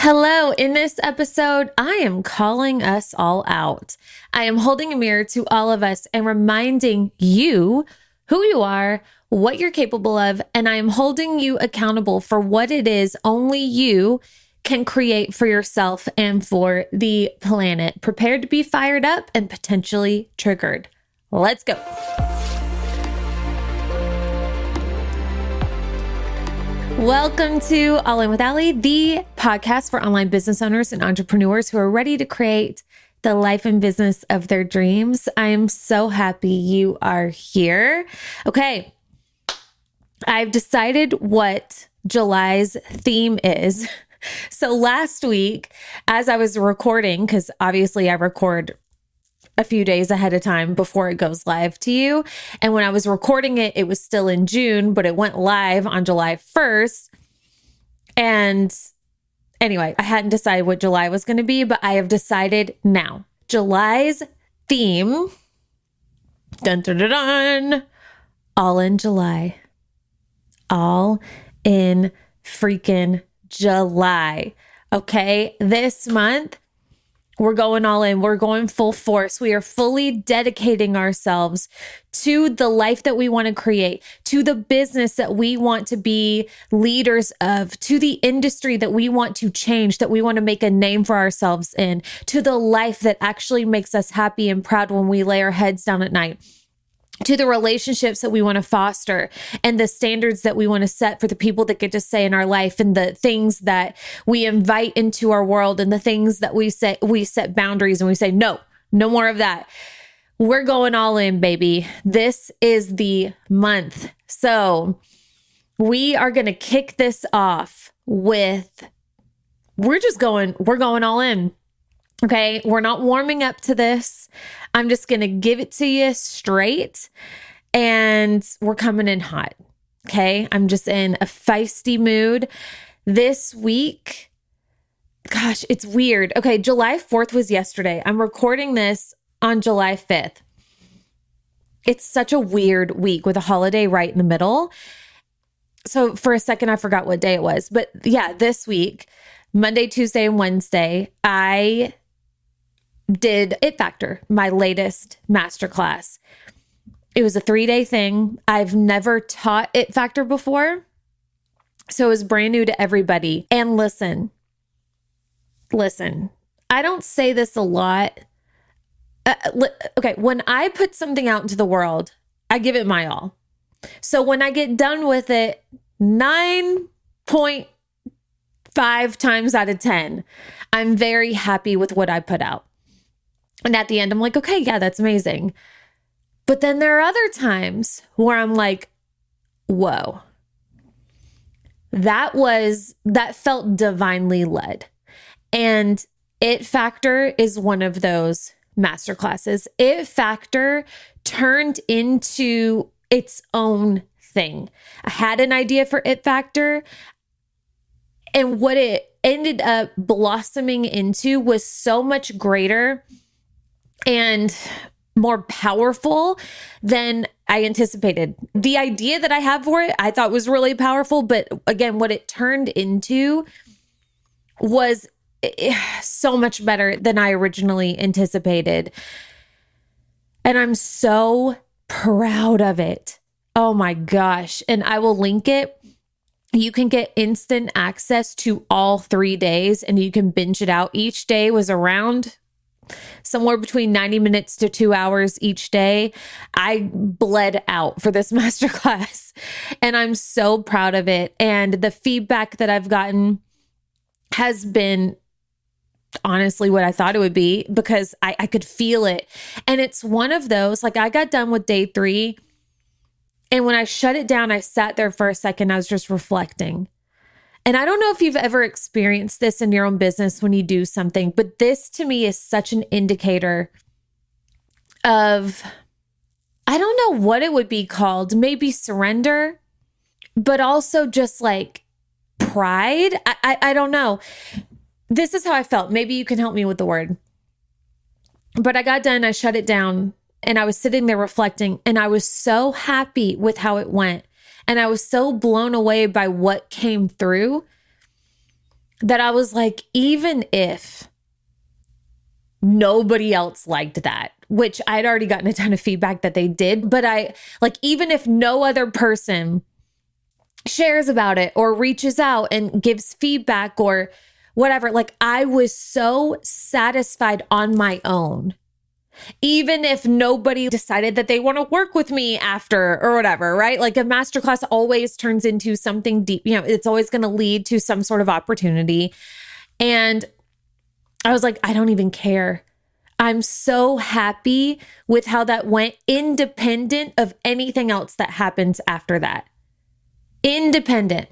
Hello. In this episode, I am calling us all out. I am holding a mirror to all of us and reminding you who you are, what you're capable of, and I am holding you accountable for what it is only you can create for yourself and for the planet. Prepared to be fired up and potentially triggered. Let's go. Welcome to All In with Allie, the podcast for online business owners and entrepreneurs who are ready to create the life and business of their dreams. I am so happy you are here. Okay, I've decided what July's theme is. So last week, as I was recording, because obviously I record a few days ahead of time before it goes live to you. And when I was recording it, it was still in June, but it went live on July 1st. And anyway, I hadn't decided what July was going to be, but I have decided now. July's theme, dun dun dun dun, all in July. All in freaking July. Okay, this month, we're going all in. We're going full force. We are fully dedicating ourselves to the life that we want to create, to the business that we want to be leaders of, to the industry that we want to change, that we want to make a name for ourselves in, to the life that actually makes us happy and proud when we lay our heads down at night, to the relationships that we want to foster and the standards that we want to set for the people that get to stay in our life, and the things that we invite into our world, and the things that we set boundaries and we say, no more of that. We're going all in, baby. This is the month. So we are going to kick this off with, we're going all in. Okay, we're not warming up to this. I'm just going to give it to you straight, and we're coming in hot. Okay, I'm just in a feisty mood this week. Gosh, it's weird. Okay, July 4th was yesterday. I'm recording this on July 5th. It's such a weird week with a holiday right in the middle. So for a second, I forgot what day it was. But yeah, this week, Monday, Tuesday, and Wednesday, I did It Factor, my latest masterclass. It was a 3-day thing. I've never taught It Factor before, so it was brand new to everybody. And listen, I don't say this a lot. Okay, when I put something out into the world, I give it my all. So when I get done with it, 9.5 times out of 10, I'm very happy with what I put out. And at the end, I'm like, okay, yeah, that's amazing. But then there are other times where I'm like, whoa, that felt divinely led. And It Factor is one of those masterclasses. It Factor turned into its own thing. I had an idea for It Factor, and what it ended up blossoming into was so much greater and more powerful than I anticipated. The idea that I have for it, I thought was really powerful. But again, what it turned into was so much better than I originally anticipated. And I'm so proud of it. Oh my gosh. And I will link it. You can get instant access to all 3 days, and you can binge it out. Each day was around somewhere between 90 minutes to 2 hours each day. I bled out for this masterclass, and I'm so proud of it. And the feedback that I've gotten has been honestly what I thought it would be, because I could feel it. And it's one of those, like, I got done with day 3, and when I shut it down, I sat there for a second. I was just reflecting. And I don't know if you've ever experienced this in your own business when you do something, but this to me is such an indicator of, I don't know what it would be called, maybe surrender, but also just like pride. I don't know. This is how I felt. Maybe you can help me with the word. But I got done, I shut it down, and I was sitting there reflecting, and I was so happy with how it went. And I was so blown away by what came through that I was like, even if nobody else liked that, which I'd already gotten a ton of feedback that they did, but even if no other person shares about it or reaches out and gives feedback or whatever, like I was so satisfied on my own. Even if nobody decided that they want to work with me after or whatever, right? Like a masterclass always turns into something deep, it's always going to lead to some sort of opportunity. And I was like, I don't even care. I'm so happy with how that went, independent of anything else that happens after that. Independent.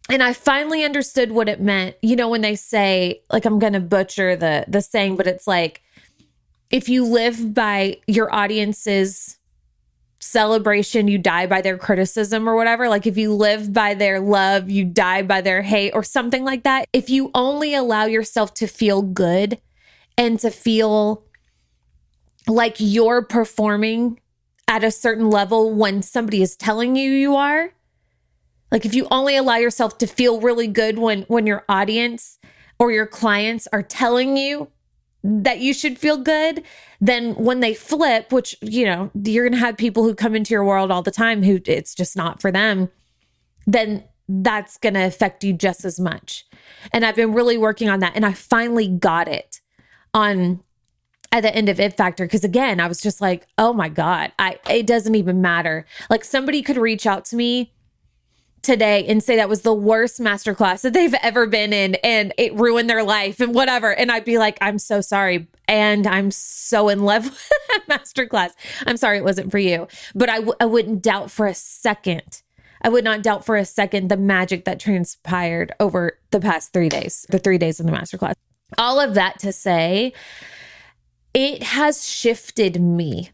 And I finally understood what it meant. When they say, like, I'm going to butcher the saying, but it's like, if you live by your audience's celebration, you die by their criticism or whatever. Like if you live by their love, you die by their hate or something like that. If you only allow yourself to feel good and to feel like you're performing at a certain level when somebody is telling you are, like if you only allow yourself to feel really good when your audience or your clients are telling you that you should feel good, then when they flip, which, you're going to have people who come into your world all the time who it's just not for them, then that's going to affect you just as much. And I've been really working on that. And I finally got it at the end of It Factor. Cause again, I was just like, oh my God, it doesn't even matter. Like somebody could reach out to me today and say that was the worst masterclass that they've ever been in and it ruined their life and whatever. And I'd be like, I'm so sorry. And I'm so in love with that masterclass. I'm sorry it wasn't for you. But I wouldn't doubt for a second. I would not doubt for a second the magic that transpired over the past 3 days, the 3 days of the masterclass. All of that to say, it has shifted me.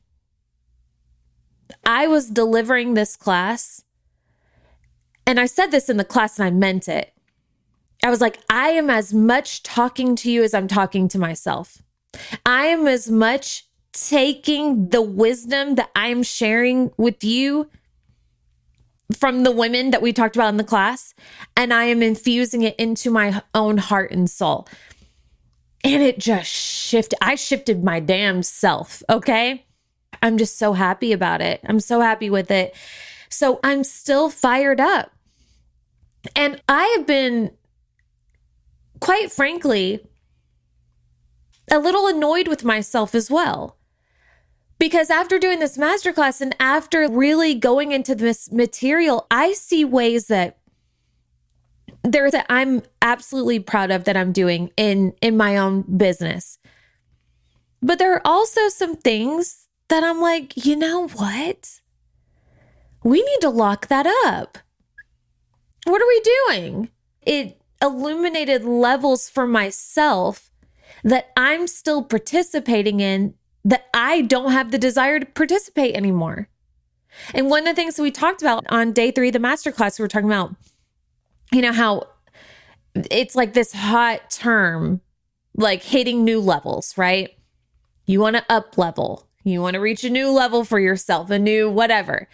I was delivering this class, and I said this in the class and I meant it. I was like, I am as much talking to you as I'm talking to myself. I am as much taking the wisdom that I'm sharing with you from the women that we talked about in the class, and I am infusing it into my own heart and soul. And it just shifted. I shifted my damn self. Okay. I'm just so happy about it. I'm so happy with it. So I'm still fired up. And I have been, quite frankly, a little annoyed with myself as well. Because after doing this masterclass and after really going into this material, I see ways that I'm absolutely proud of that I'm doing in my own business. But there are also some things that I'm like, you know what? We need to lock that up. What are we doing? It illuminated levels for myself that I'm still participating in that I don't have the desire to participate anymore. And one of the things that we talked about on day 3 of the masterclass, we were talking about, how it's like this hot term, like hitting new levels, right? You want to up level. You want to reach a new level for yourself, a new whatever.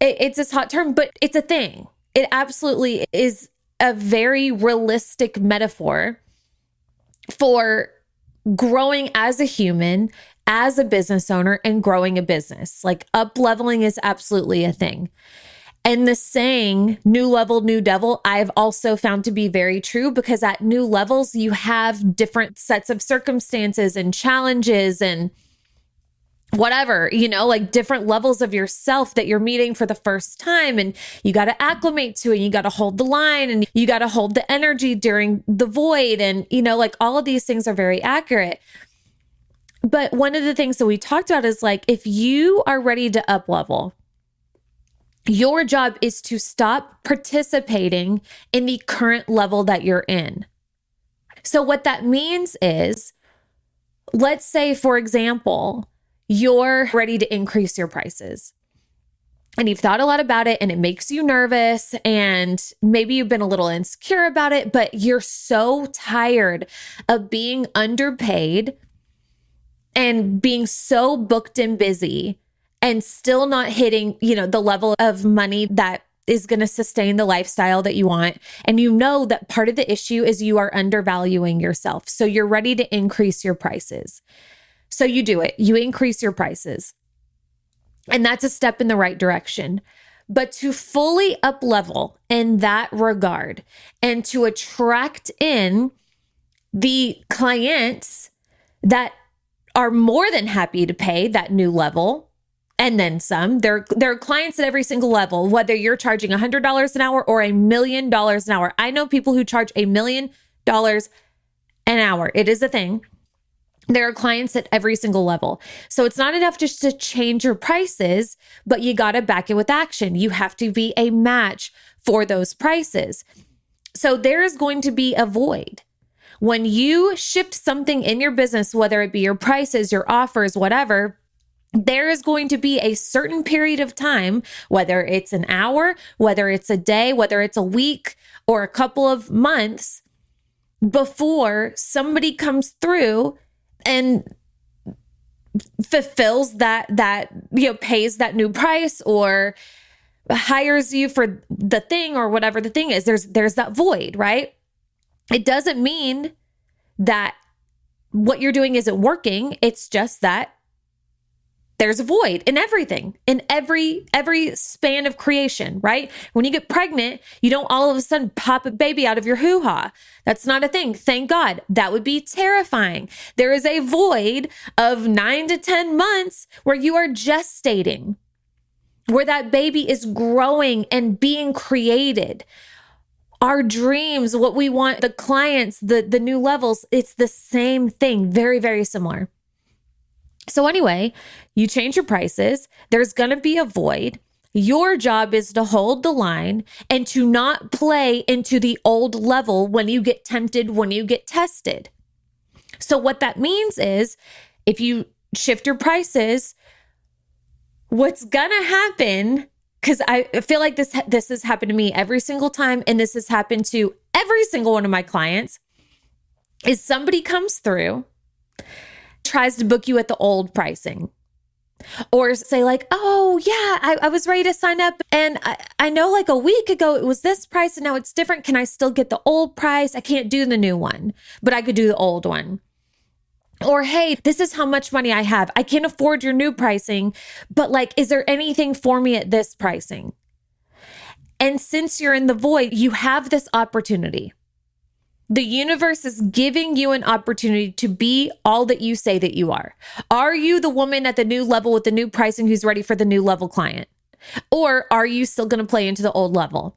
It's this hot term, but it's a thing. It absolutely is a very realistic metaphor for growing as a human, as a business owner, and growing a business. Like up leveling is absolutely a thing. And the saying, new level, new devil, I've also found to be very true, because at new levels, you have different sets of circumstances and challenges and whatever, like different levels of yourself that you're meeting for the first time. And you got to acclimate to it. You got to hold the line and you got to hold the energy during the void. And, like all of these things are very accurate. But one of the things that we talked about is like, if you are ready to up level, your job is to stop participating in the current level that you're in. So what that means is, let's say, for example, you're ready to increase your prices and you've thought a lot about it and it makes you nervous and maybe you've been a little insecure about it, but you're so tired of being underpaid and being so booked and busy and still not hitting, the level of money that is going to sustain the lifestyle that you want. And you know that part of the issue is you are undervaluing yourself. So you're ready to increase your prices. So you do it. You increase your prices. And that's a step in the right direction. But to fully up level in that regard and to attract in the clients that are more than happy to pay that new level and then some, there are clients at every single level, whether you're charging $100 an hour or $1 million an hour. I know people who charge $1 million an hour. It is a thing. There are clients at every single level. So it's not enough just to change your prices, but you got to back it with action. You have to be a match for those prices. So there is going to be a void. When you shift something in your business, whether it be your prices, your offers, whatever, there is going to be a certain period of time, whether it's an hour, whether it's a day, whether it's a week or a couple of months, before somebody comes through and fulfills that pays that new price or hires you for the thing or whatever the thing is. There's that void, right? It doesn't mean that what you're doing isn't working. It's just that there's a void in everything, in every span of creation, right? When you get pregnant, you don't all of a sudden pop a baby out of your hoo-ha. That's not a thing. Thank God. That would be terrifying. There is a void of 9 to 10 months where you are gestating, where that baby is growing and being created. Our dreams, what we want, the clients, the new levels, it's the same thing. Very, very similar. So anyway, you change your prices. There's going to be a void. Your job is to hold the line and to not play into the old level when you get tempted, when you get tested. So what that means is if you shift your prices, what's going to happen, because I feel like this has happened to me every single time, and this has happened to every single one of my clients, is somebody comes through, tries to book you at the old pricing, or say like, oh yeah, I was ready to sign up. And I know like a week ago, it was this price and now it's different. Can I still get the old price? I can't do the new one, but I could do the old one. Or, hey, this is how much money I have. I can't afford your new pricing, but like, is there anything for me at this pricing? And since you're in the void, you have this opportunity. The universe is giving you an opportunity to be all that you say that you are. Are you the woman at the new level with the new pricing who's ready for the new level client? Or are you still going to play into the old level?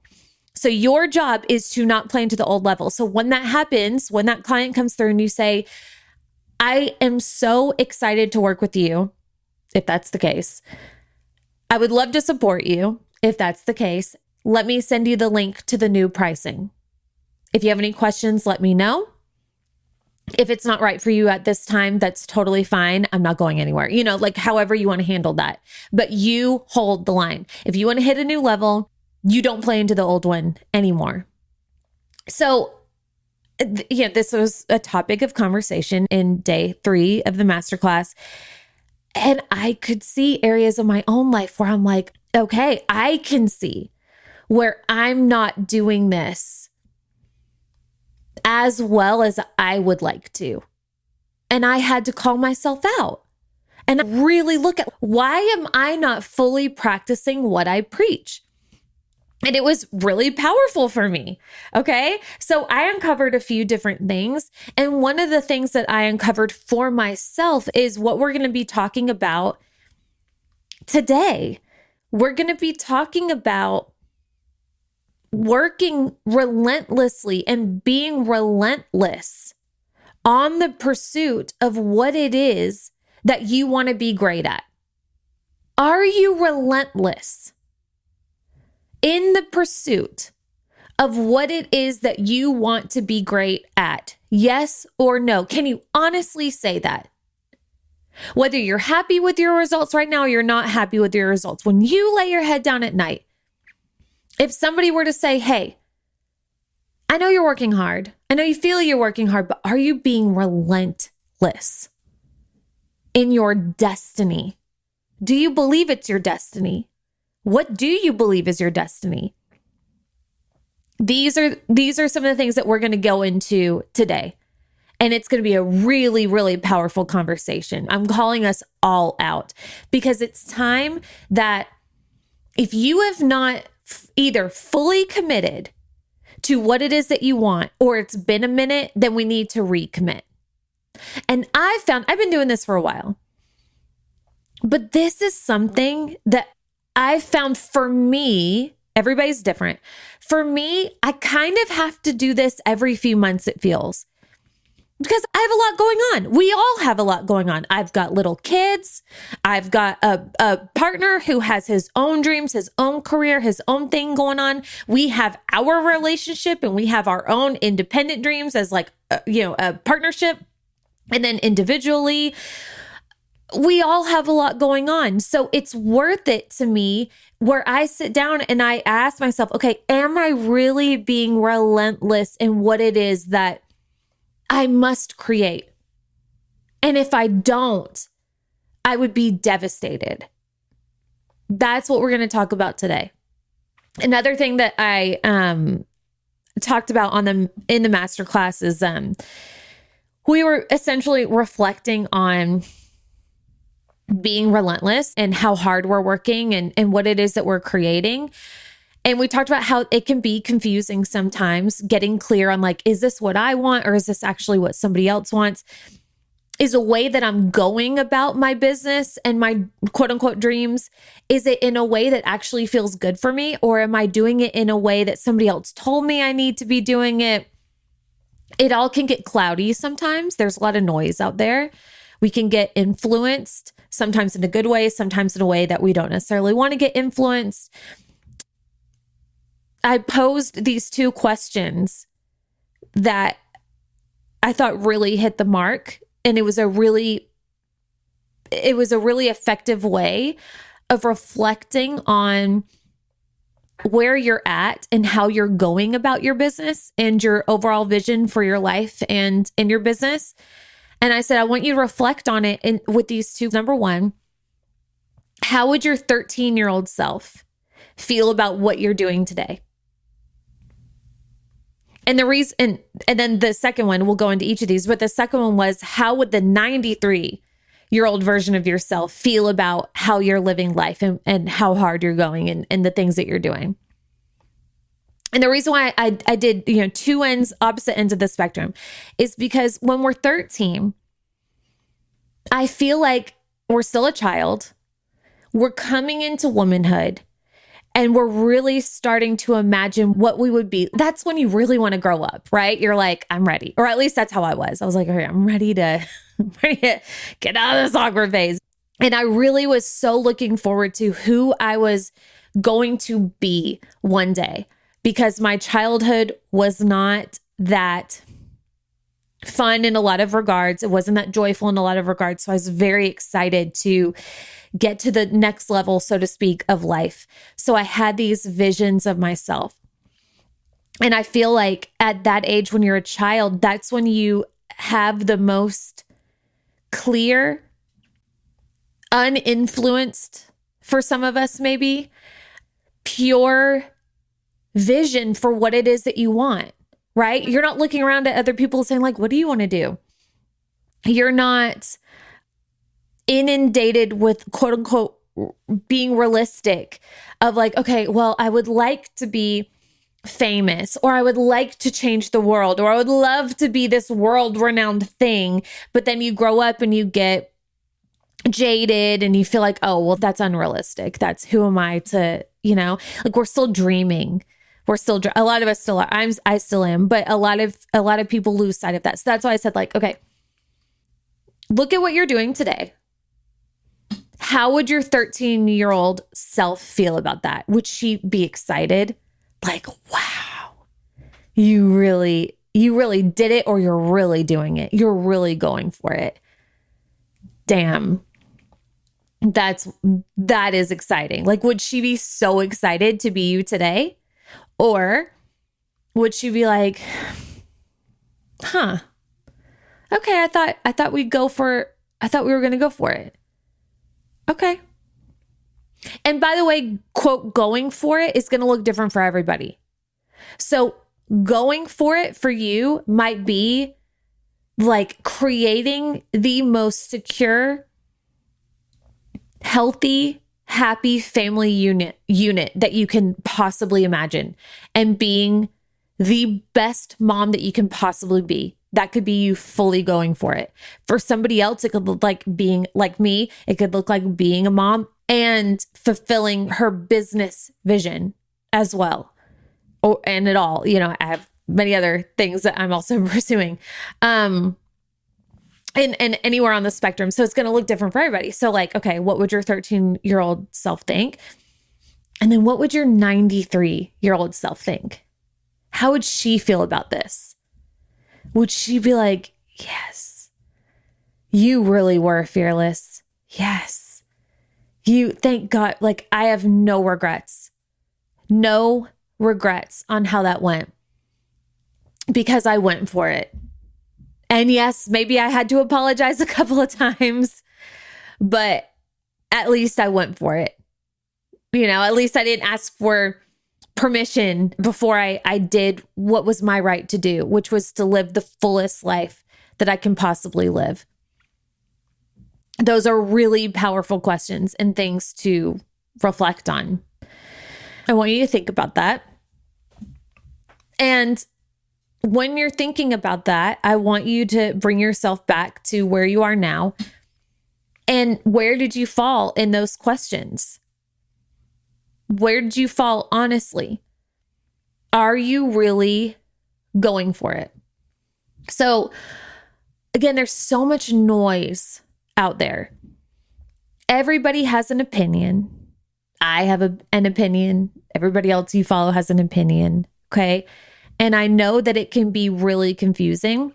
So your job is to not play into the old level. So when that happens, when that client comes through and you say, I am so excited to work with you, if that's the case, I would love to support you. If that's the case, let me send you the link to the new pricing. If you have any questions, let me know. If it's not right for you at this time, that's totally fine. I'm not going anywhere. Like however you want to handle that. But you hold the line. If you want to hit a new level, you don't play into the old one anymore. So, this was a topic of conversation in day 3 of the masterclass. And I could see areas of my own life where I'm like, okay, I can see where I'm not doing this as well as I would like to. And I had to call myself out and really look at, why am I not fully practicing what I preach? And it was really powerful for me. Okay. So I uncovered a few different things. And one of the things that I uncovered for myself is what we're going to be talking about today. We're going to be talking about working relentlessly and being relentless on the pursuit of what it is that you want to be great at. Are you relentless in the pursuit of what it is that you want to be great at? Yes or no? Can you honestly say that? Whether you're happy with your results right now or you're not happy with your results, when you lay your head down at night, if somebody were to say, hey, I know you're working hard. I know you feel you're working hard, but are you being relentless in your destiny? Do you believe it's your destiny? What do you believe is your destiny? These are some of the things that we're going to go into today. And it's going to be a really, really powerful conversation. I'm calling us all out because it's time that if you have not either fully committed to what it is that you want, or it's been a minute, then we need to recommit. And I've been doing this for a while, but this is something that I've found for me, everybody's different. For me, I kind of have to do this every few months, it feels. Because I have a lot going on. We all have a lot going on. I've got little kids. I've got a partner who has his own dreams, his own career, his own thing going on. We have our relationship and we have our own independent dreams as like, a partnership. And then individually, we all have a lot going on. So it's worth it to me where I sit down and I ask myself, okay, am I really being relentless in what it is that I must create? And if I don't, I would be devastated. That's what we're going to talk about today. Another thing that I talked about in the masterclass is we were essentially reflecting on being relentless and how hard we're working and what it is that we're creating. And we talked about how it can be confusing sometimes, getting clear on like, is this what I want? Or is this actually what somebody else wants? Is a way that I'm going about my business and my quote unquote dreams, is it in a way that actually feels good for me? Or am I doing it in a way that somebody else told me I need to be doing it? It all can get cloudy sometimes. There's a lot of noise out there. We can get influenced, sometimes in a good way, sometimes in a way that we don't necessarily want to get influenced. I posed these two questions that I thought really hit the mark. And it was a really effective way of reflecting on where you're at and how you're going about your business and your overall vision for your life and in your business. And I said, I want you to reflect on it with these two. Number one, how would your 13-year-old self feel about what you're doing today? And the reason, and then the second one, we'll go into each of these, but the second one was, how would the 93-year-old version of yourself feel about how you're living life and how hard you're going and the things that you're doing? And the reason why I did, two opposite ends of the spectrum is because when we're 13, I feel like we're still a child. We're coming into womanhood. And we're really starting to imagine what we would be. That's when you really want to grow up, right? You're like, I'm ready. Or at least that's how I was. I was like, okay, I'm ready to get out of this awkward phase. And I really was so looking forward to who I was going to be one day, because my childhood was not that fun in a lot of regards. It wasn't that joyful in a lot of regards. So I was very excited to get to the next level, so to speak, of life. So I had these visions of myself. And I feel like at that age, when you're a child, that's when you have the most clear, uninfluenced, for some of us maybe, pure vision for what it is that you want, right? You're not looking around at other people saying like, what do you want to do? You're not inundated with quote unquote being realistic of like, okay, well, I would like to be famous, or I would like to change the world, or I would love to be this world renowned thing. But then you grow up and you get jaded and you feel like, oh, well, that's unrealistic. That's who am I to, like we're still dreaming. We're still, a lot of us still are. I still am, but a lot of people lose sight of that. So that's why I said like, okay, look at what you're doing today. How would your 13-year-old self feel about that? Would she be excited? Like, wow, you really did it, or you're really doing it. You're really going for it. Damn. That is exciting. Like, would she be so excited to be you today? Or would she be like, huh, okay, I thought we were going to go for it. Okay. And by the way, quote, going for it is going to look different for everybody. So going for it for you might be like creating the most secure, healthy, happy family unit that you can possibly imagine, and being the best mom that you can possibly be. That could be you fully going for it. For somebody else, it could look like being like me. It could look like being a mom and fulfilling her business vision as well. And it all, I have many other things that I'm also pursuing. And anywhere on the spectrum. So it's going to look different for everybody. So like, okay, what would your 13-year-old self think? And then what would your 93-year-old self think? How would she feel about this? Would she be like, yes, you really were fearless. Yes. Thank God. Like, I have no regrets on how that went, because I went for it. And yes, maybe I had to apologize a couple of times, but at least I went for it. At least I didn't ask for permission before I did what was my right to do, which was to live the fullest life that I can possibly live. Those are really powerful questions and things to reflect on. I want you to think about that. And when you're thinking about that, I want you to bring yourself back to where you are now. And where did you fall in those questions? Where did you fall honestly? Are you really going for it? So again, there's so much noise out there. Everybody has an opinion. I have an opinion. Everybody else you follow has an opinion. Okay. And I know that it can be really confusing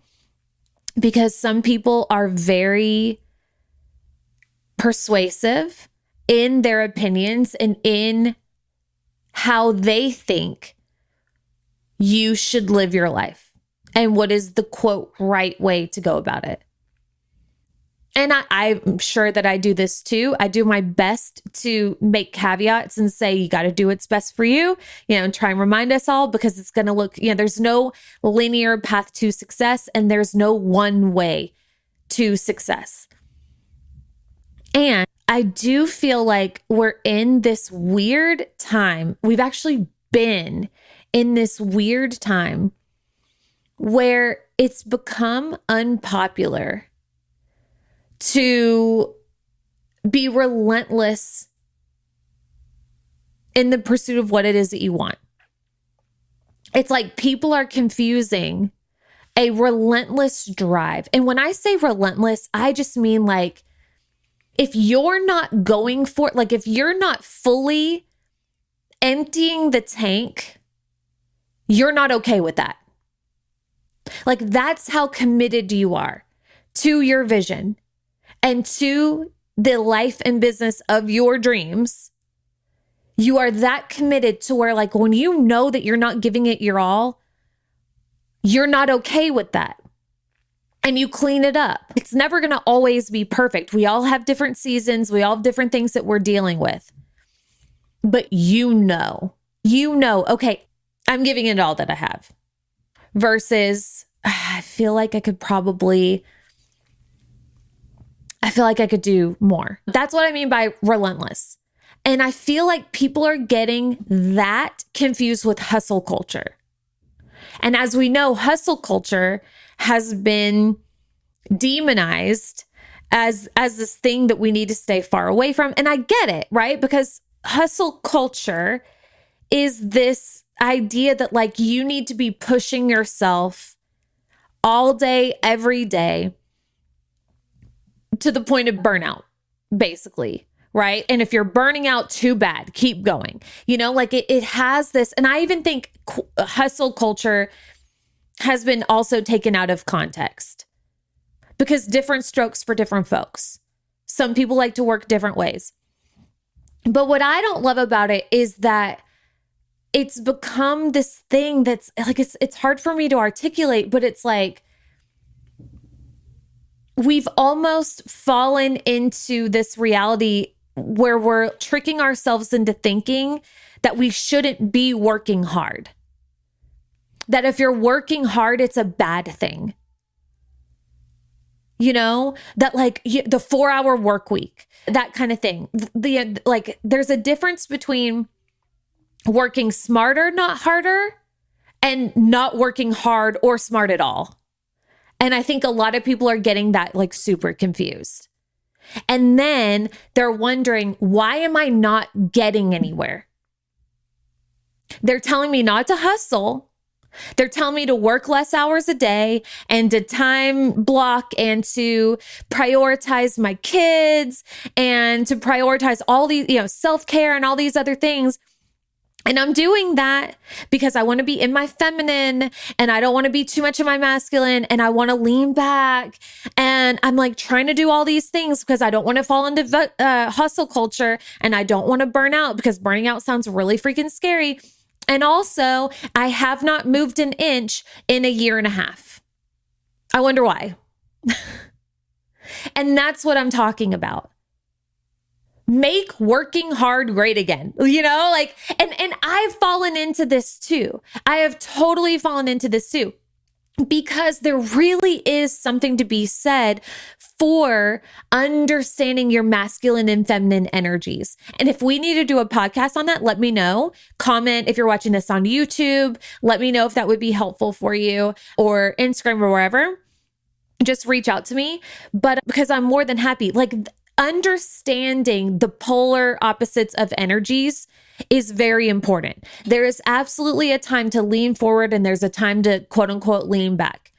because some people are very persuasive in their opinions and in how they think you should live your life and what is the quote right way to go about it. And I'm sure that I do this too. I do my best to make caveats and say, you got to do what's best for you, and try and remind us all, because it's going to look, there's no linear path to success and there's no one way to success. And I do feel like we're in this weird time. We've actually been in this weird time where it's become unpopular to be relentless in the pursuit of what it is that you want. It's like people are confusing a relentless drive. And when I say relentless, I just mean like, if you're not going for it, like if you're not fully emptying the tank, you're not okay with that. Like that's how committed you are to your vision and to the life and business of your dreams. You are that committed to where like when you know that you're not giving it your all, you're not okay with that. And you clean it up. It's never going to always be perfect. We all have different seasons. We all have different things that we're dealing with. But okay, I'm giving it all that I have. Versus, I feel like I could do more. That's what I mean by relentless. And I feel like people are getting that confused with hustle culture. And as we know, hustle culture has been demonized as this thing that we need to stay far away from. And I get it, right? Because hustle culture is this idea that like you need to be pushing yourself all day, every day to the point of burnout, basically. Right. And if you're burning out, too bad, keep going. Like it has this. And I even think hustle culture has been also taken out of context because different strokes for different folks. Some people like to work different ways. But what I don't love about it is that it's become this thing that's like, it's hard for me to articulate, but it's like, we've almost fallen into this reality where we're tricking ourselves into thinking that we shouldn't be working hard. that if you're working hard, it's a bad thing. That like the 4-hour work week, that kind of thing. There's a difference between working smarter, not harder, and not working hard or smart at all. And I think a lot of people are getting that like super confused. And then they're wondering, why am I not getting anywhere? They're telling me not to hustle. They're telling me to work less hours a day and to time block and to prioritize my kids and to prioritize all these, self-care and all these other things. And I'm doing that because I want to be in my feminine and I don't want to be too much in my masculine and I want to lean back. And I'm like trying to do all these things because I don't want to fall into hustle culture and I don't want to burn out because burning out sounds really freaking scary. And also, I have not moved an inch in a year and a half. I wonder why. And that's what I'm talking about. Make working hard great again, and I've fallen into this too. I have totally fallen into this too, because there really is something to be said for understanding your masculine and feminine energies. And if we need to do a podcast on that, let me know. Comment if you're watching this on YouTube. Let me know if that would be helpful for you, or Instagram or wherever. Just reach out to me. But because I'm more than happy, understanding the polar opposites of energies is very important. There is absolutely a time to lean forward and there's a time to quote unquote lean back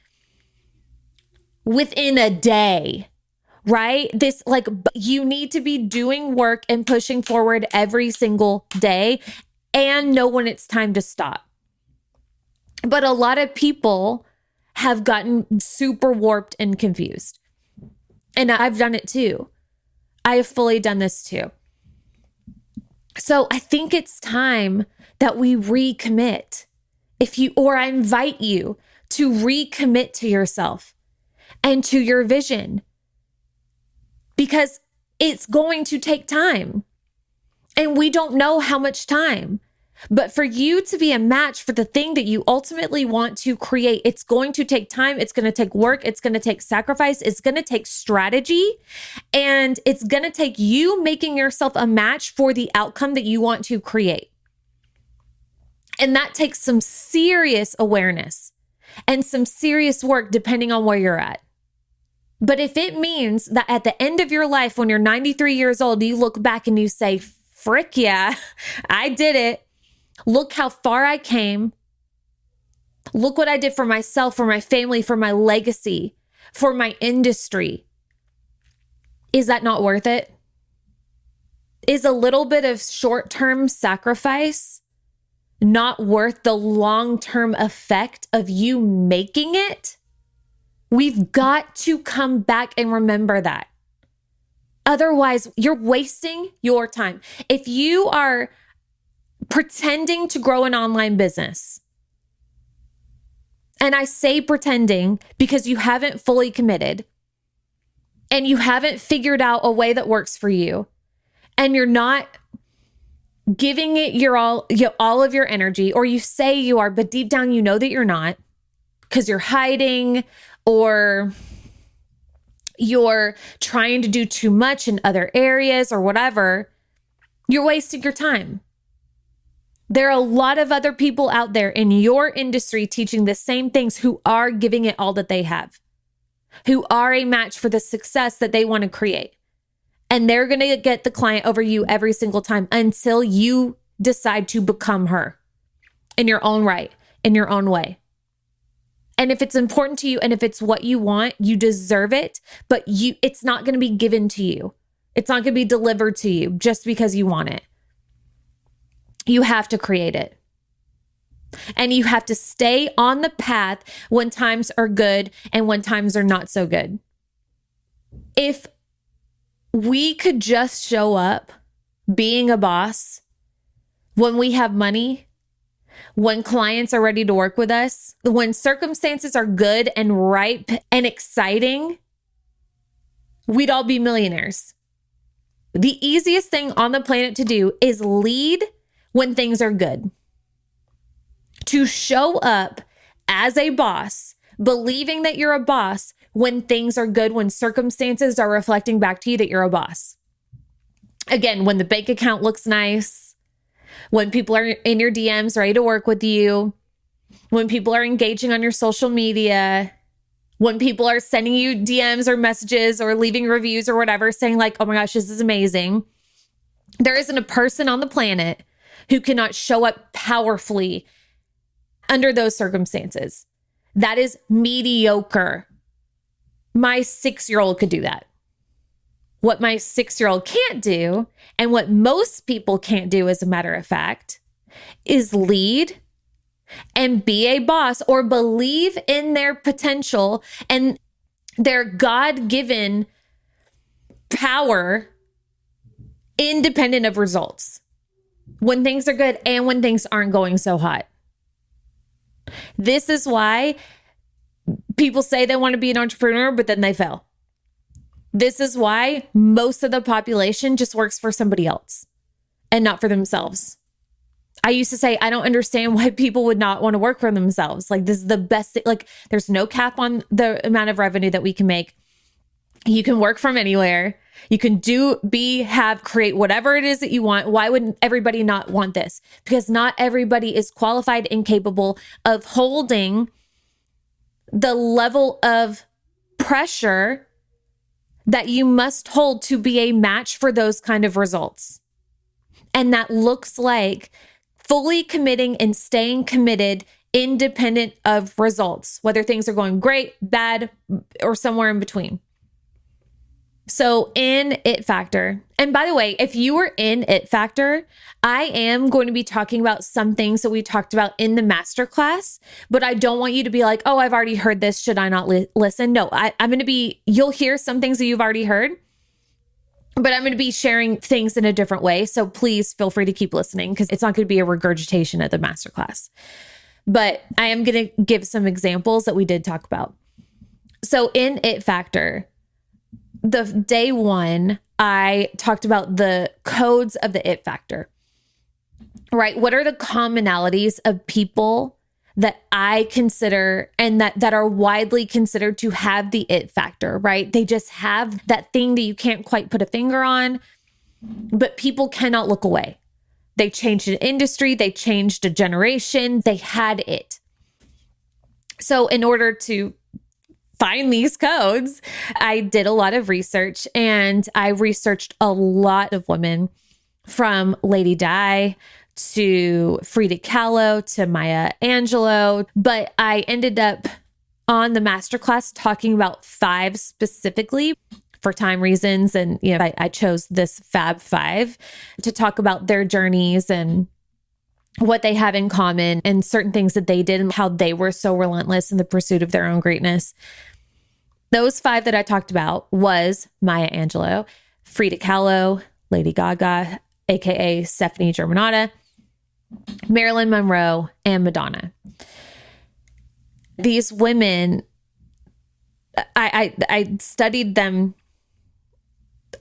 within a day, right? You need to be doing work and pushing forward every single day and know when it's time to stop. But a lot of people have gotten super warped and confused. And I've done it too. I have fully done this too. So I think it's time that we recommit. I invite you to recommit to yourself and to your vision, because it's going to take time and we don't know how much time. But for you to be a match for the thing that you ultimately want to create, it's going to take time. It's going to take work. It's going to take sacrifice. It's going to take strategy. And it's going to take you making yourself a match for the outcome that you want to create. And that takes some serious awareness and some serious work depending on where you're at. But if it means that at the end of your life, when you're 93 years old, you look back and you say, frick yeah, I did it. Look how far I came. Look what I did for myself, for my family, for my legacy, for my industry. Is that not worth it? Is a little bit of short-term sacrifice not worth the long-term effect of you making it? We've got to come back and remember that. Otherwise, you're wasting your time. If you are pretending to grow an online business, and I say pretending because you haven't fully committed and you haven't figured out a way that works for you, and you're not giving it all of your energy, or you say you are, but deep down you know that you're not, because you're hiding or you're trying to do too much in other areas or whatever, you're wasting your time. There are a lot of other people out there in your industry teaching the same things who are giving it all that they have, who are a match for the success that they want to create. And they're going to get the client over you every single time until you decide to become her in your own right, in your own way. And if it's important to you and if it's what you want, you deserve it, but it's not going to be given to you. It's not going to be delivered to you just because you want it. You have to create it. And you have to stay on the path when times are good and when times are not so good. If we could just show up being a boss when we have money, when clients are ready to work with us, when circumstances are good and ripe and exciting, we'd all be millionaires. The easiest thing on the planet to do is lead when things are good. To show up as a boss, believing that you're a boss when things are good, when circumstances are reflecting back to you that you're a boss. Again, when the bank account looks nice, when people are in your DMs ready to work with you, when people are engaging on your social media, when people are sending you DMs or messages or leaving reviews or whatever, saying like, oh my gosh, this is amazing. There isn't a person on the planet who cannot show up powerfully under those circumstances. That is mediocre. My 6-year-old could do that. What my 6-year-old can't do, and what most people can't do, as a matter of fact, is lead and be a boss or believe in their potential and their God-given power independent of results when things are good and when things aren't going so hot. This is why people say they want to be an entrepreneur, but then they fail. This is why most of the population just works for somebody else and not for themselves. I used to say, I don't understand why people would not want to work for themselves. Like, this is the best thing. Like, there's no cap on the amount of revenue that we can make. You can work from anywhere. You can create whatever it is that you want. Why wouldn't everybody not want this? Because not everybody is qualified and capable of holding the level of pressure that you must hold to be a match for those kind of results. And that looks like fully committing and staying committed independent of results, whether things are going great, bad, or somewhere in between. So in It Factor, and by the way, if you were in It Factor, I am going to be talking about some things that we talked about in the masterclass, but I don't want you to be like, oh, I've already heard this. Should I not listen? No, you'll hear some things that you've already heard, but I'm going to be sharing things in a different way. So please feel free to keep listening because it's not going to be a regurgitation of the masterclass. But I am going to give some examples that we did talk about. So in It Factor, the day one, I talked about the codes of the It Factor, right? What are the commonalities of people that I consider and that are widely considered to have the It Factor, right? They just have that thing that you can't quite put a finger on, but people cannot look away. They changed an industry, they changed a generation, they had it. So in order to find these codes, I did a lot of research, and I researched a lot of women, from Lady Di to Frida Kahlo to Maya Angelou. But I ended up on the masterclass talking about 5 specifically for time reasons. And, I chose this Fab 5 to talk about their journeys and what they have in common and certain things that they did and how they were so relentless in the pursuit of their own greatness. Those 5 that I talked about was Maya Angelou, Frida Kahlo, Lady Gaga, aka Stephanie Germanotta, Marilyn Monroe, and Madonna. These women, I studied them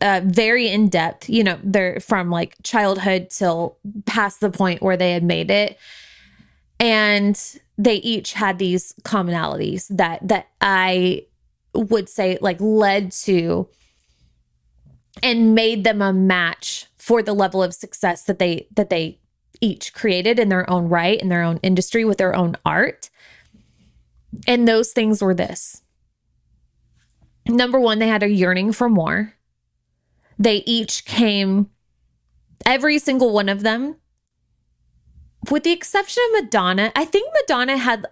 very in depth. They're from like childhood till past the point where they had made it. And they each had these commonalities that I would say like led to and made them a match for the level of success that they each created in their own right, in their own industry, with their own art. And those things were this. Number one, they had a yearning for more. They each came, every single one of them, with the exception of Madonna. I think Madonna had,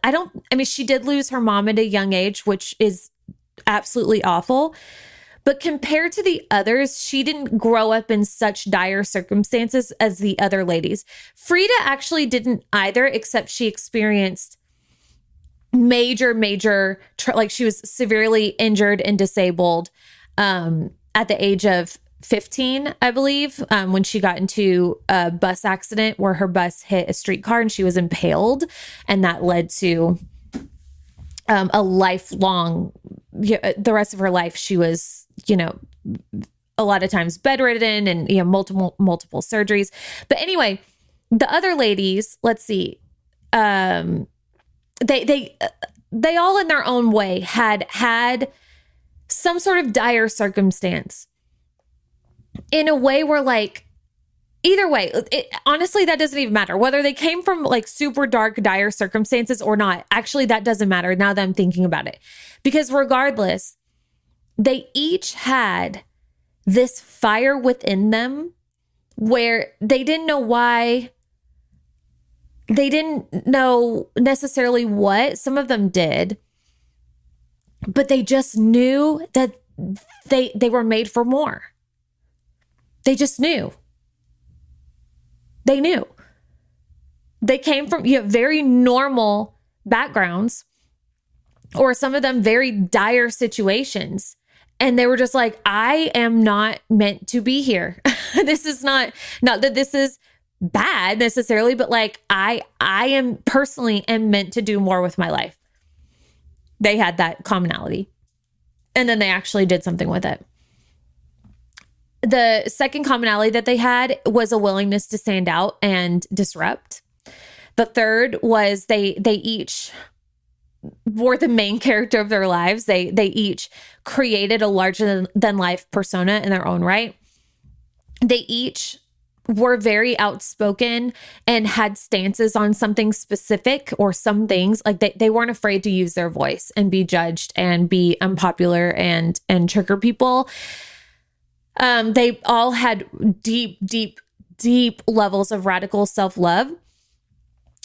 she did lose her mom at a young age, which is absolutely awful. But compared to the others, she didn't grow up in such dire circumstances as the other ladies. Frida actually didn't either, except she experienced major, like she was severely injured and disabled at the age of 15, I believe, when she got into a bus accident where her bus hit a streetcar and she was impaled. And that led to a lifelong, the rest of her life, she was, a lot of times bedridden and, multiple surgeries. But anyway, the other ladies, let's see. they all in their own way had some sort of dire circumstance in a way where like, either way, honestly, that doesn't even matter. Whether they came from like super dark, dire circumstances or not, actually, that doesn't matter now that I'm thinking about it. Because regardless, they each had this fire within them where they didn't know why. They didn't know necessarily what. Some of them did. But they just knew that they were made for more. They just knew. They knew. They came from very normal backgrounds, or some of them very dire situations. And they were just like, I am not meant to be here. This is not that this is bad necessarily, but like I am personally am meant to do more with my life. They had that commonality. And then they actually did something with it. The second commonality that they had was a willingness to stand out and disrupt. The third was they each were the main character of their lives. They each created a larger than life persona in their own right. They each were very outspoken and had stances on something specific or some things. Like they weren't afraid to use their voice and be judged and be unpopular and trigger people. They all had deep levels of radical self-love,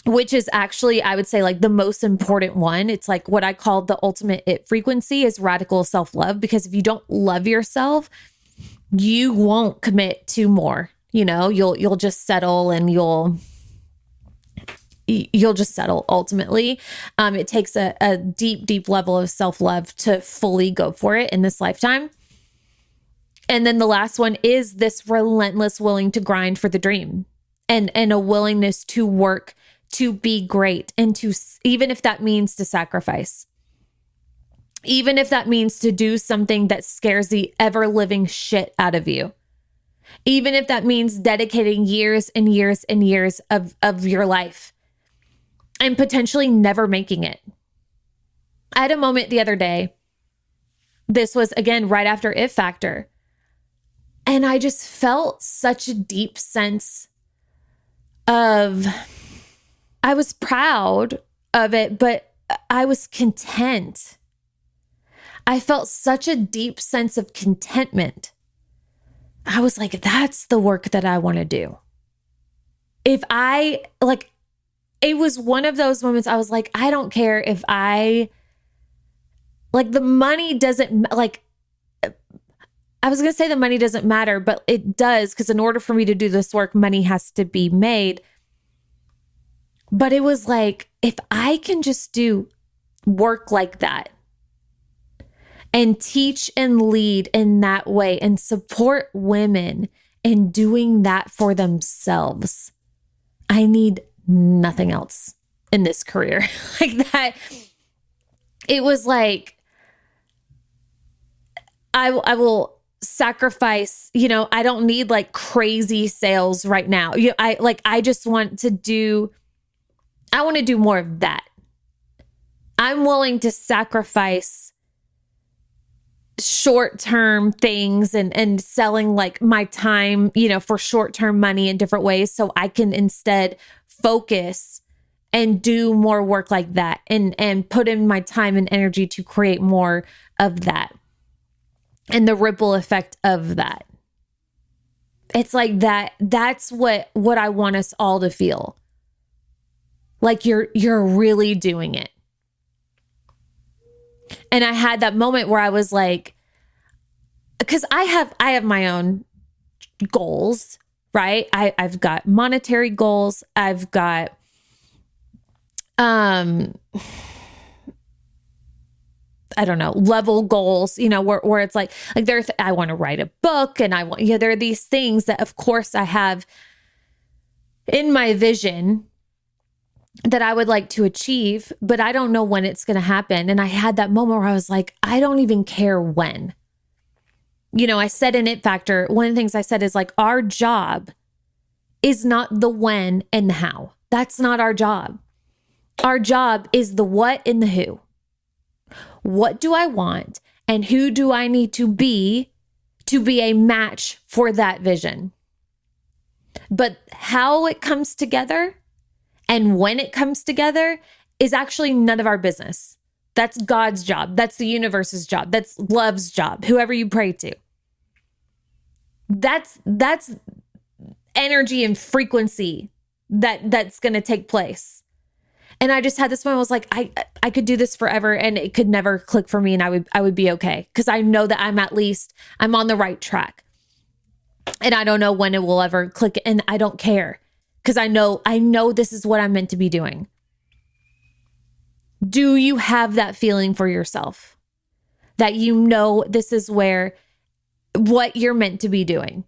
which is actually, I would say, like the most important one. It's like what I call the ultimate it frequency is radical self-love, because if you don't love yourself, you won't commit to more. You'll just settle, and you'll just settle ultimately. It takes a deep level of self-love to fully go for it in this lifetime. And then the last one is this relentless willing to grind for the dream, and a willingness to work to be great, and to, even if that means to sacrifice, even if that means to do something that scares the ever living shit out of you, even if that means dedicating years and years and years of your life and potentially never making it. I had a moment the other day. This was again right after It Factor. And I just felt such a deep sense of, I was proud of it, but I was content. I felt such a deep sense of contentment. I was like, that's the work that I want to do. It was one of those moments I was like, I don't care if the money doesn't, I was going to say the money doesn't matter, but it does, because in order for me to do this work, money has to be made. But it was like, if I can just do work like that and teach and lead in that way and support women in doing that for themselves, I need nothing else in this career. Like that. It was like, I will sacrifice, I don't need like crazy sales right now. I just want to do more of that. I'm willing to sacrifice short-term things and selling like my time, for short-term money in different ways, so I can instead focus and do more work like that and put in my time and energy to create more of that. And the ripple effect of that. It's like that's what I want us all to feel. Like you're really doing it. And I had that moment where I was like, because I have my own goals, right? I've got monetary goals. I've got I don't know, level goals, where it's like I want to write a book, and there are these things that of course I have in my vision that I would like to achieve, but I don't know when it's going to happen. And I had that moment where I was like, I don't even care when. I said in It Factor, one of the things I said is like, our job is not the when and the how. That's not our job. Our job is the what and the who. What do I want? And who do I need to be a match for that vision? But how it comes together and when it comes together is actually none of our business. That's God's job. That's the universe's job. That's love's job, whoever you pray to. That's energy and frequency that's going to take place. And I just had this moment, I was like, I could do this forever and it could never click for me and I would be okay. Because I know that I'm on the right track. And I don't know when it will ever click, and I don't care. Because I know this is what I'm meant to be doing. Do you have that feeling for yourself? That you know this is what you're meant to be doing.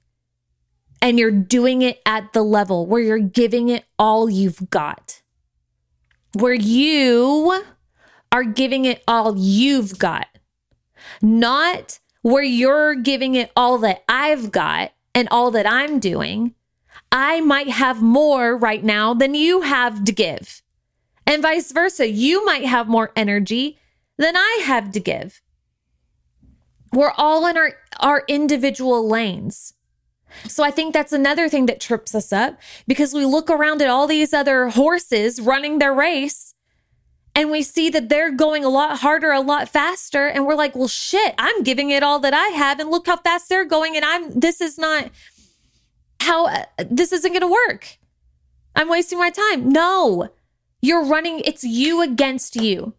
And you're doing it at the level where you're giving it all you've got. Where you are giving it all you've got. Not where you're giving it all that I've got and all that I'm doing. I might have more right now than you have to give. And vice versa. You might have more energy than I have to give. We're all in our individual lanes. So I think that's another thing that trips us up, because we look around at all these other horses running their race and we see that they're going a lot harder, a lot faster. And we're like, well, shit, I'm giving it all that I have. And look how fast they're going. And this isn't going to work. I'm wasting my time. No, you're running. It's you against you.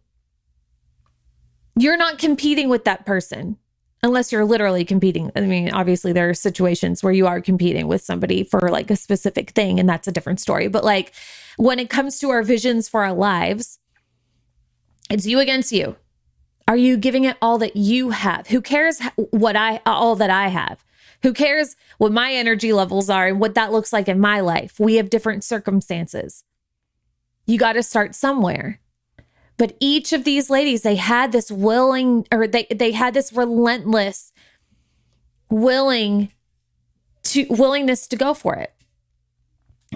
You're not competing with that person. Unless you're literally competing. I mean, obviously there are situations where you are competing with somebody for like a specific thing, and that's a different story. But like when it comes to our visions for our lives, it's you against you. Are you giving it all that you have? Who cares all that I have? Who cares what my energy levels are and what that looks like in my life? We have different circumstances. You got to start somewhere. But each of these ladies, they had this they had this relentless willingness to go for it.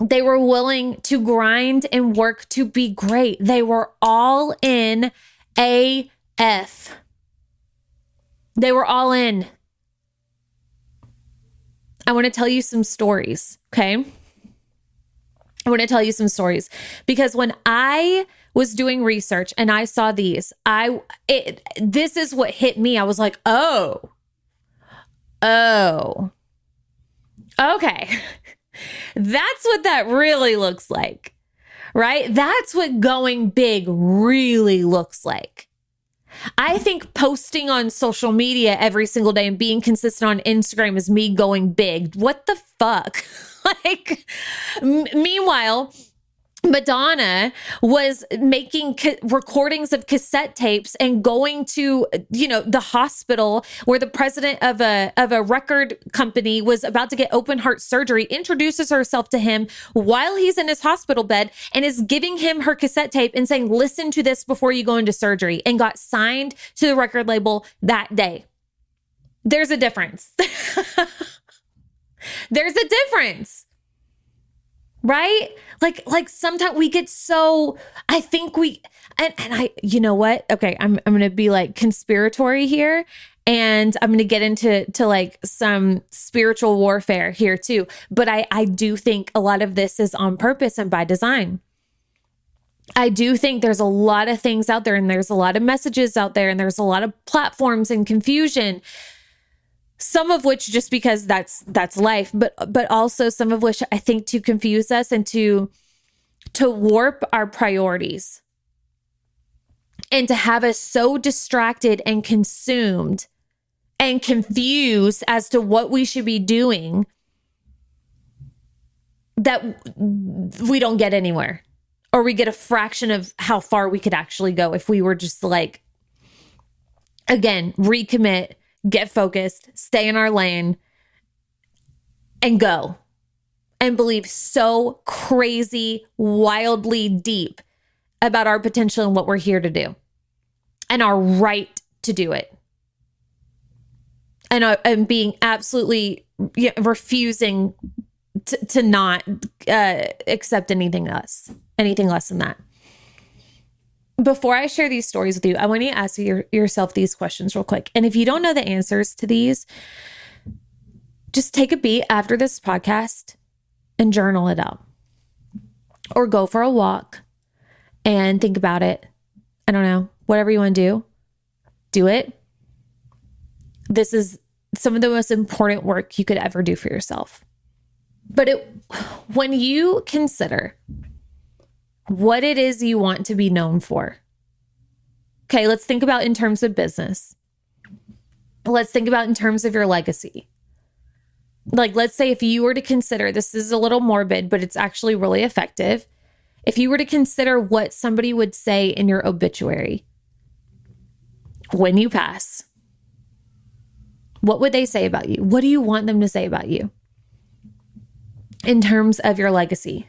They were willing to grind and work to be great. They were all in AF. They were all in. I want to tell you some stories, okay? I want to tell you some stories because when I was doing research and I saw these, this is what hit me. I was like, oh, okay. That's what that really looks like, right? That's what going big really looks like. I think posting on social media every single day and being consistent on Instagram is me going big. What the fuck? Meanwhile, Madonna was making recordings of cassette tapes and going to, the hospital where the president of a record company was about to get open heart surgery, introduces herself to him while he's in his hospital bed and is giving him her cassette tape and saying, listen to this before you go into surgery, and got signed to the record label that day. There's a difference. There's a difference. Right? Like sometimes we get so, I think you know what? Okay. I'm going to be like conspiratory here, and I'm going to get into like some spiritual warfare here too. But I do think a lot of this is on purpose and by design. I do think there's a lot of things out there, and there's a lot of messages out there, and there's a lot of platforms and confusion. Some of which just because that's life, but also some of which I think to confuse us and to warp our priorities and to have us so distracted and consumed and confused as to what we should be doing that we don't get anywhere, or we get a fraction of how far we could actually go if we were just like, again, recommit, get focused, stay in our lane, and go. And believe so crazy, wildly deep about our potential and what we're here to do. And our right to do it. And being absolutely refusing to not accept anything less than that. before I share these stories with you, I want you to ask yourself these questions real quick. And if you don't know the answers to these, just take a beat after this podcast and journal it out. Or go for a walk and think about it. I don't know, whatever you want to do it. This is some of the most important work you could ever do for yourself. But when you consider what it is you want to be known for, okay, let's think about in terms of business. Let's think about in terms of your legacy. Like, let's say if you were to consider, this is a little morbid, but it's actually really effective. If you were to consider what somebody would say in your obituary when you pass, what would they say about you? What do you want them to say about you in terms of your legacy?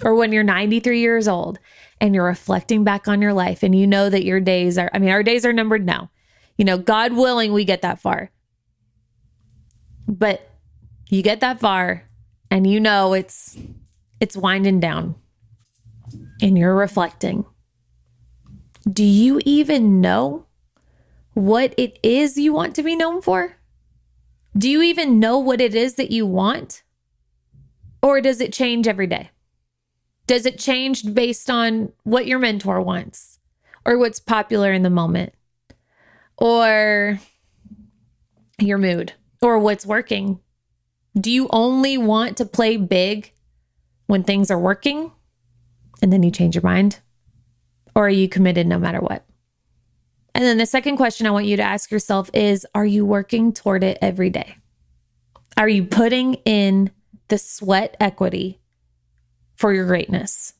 Or when you're 93 years old and you're reflecting back on your life and you know that your days are, our days are numbered now. God willing, we get that far. But you get that far and it's winding down and you're reflecting. Do you even know what it is you want to be known for? Do you even know what it is that you want? Or does it change every day? Does it change based on what your mentor wants or what's popular in the moment or your mood or what's working? Do you only want to play big when things are working and then you change your mind? Or are you committed no matter what? And then the second question I want you to ask yourself is, are you working toward it every day? Are you putting in the sweat equity for your greatness?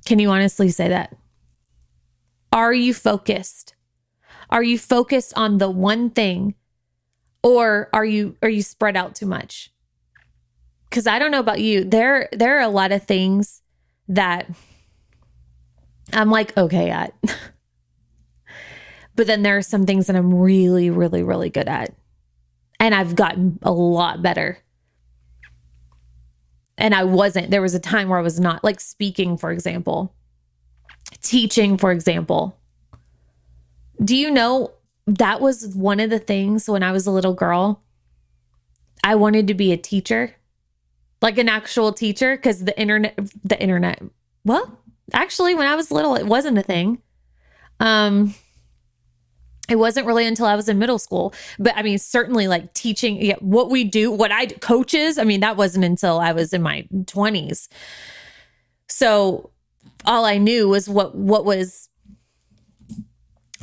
Can you honestly say that? Are you focused? Are you focused on the one thing, or are you spread out too much? Because I don't know about you, there are a lot of things that I'm like okay at. But then there are some things that I'm really, really, really good at. And I've gotten a lot better. And there was a time where I was not, like speaking, for example, teaching, for example. Do you know that was one of the things when I was a little girl? I wanted to be a teacher, like an actual teacher, because the internet, well, actually, when I was little, it wasn't a thing. It wasn't really until I was in middle school, but certainly like teaching, what we do, coaches, that wasn't until I was in my 20s. So all I knew was what was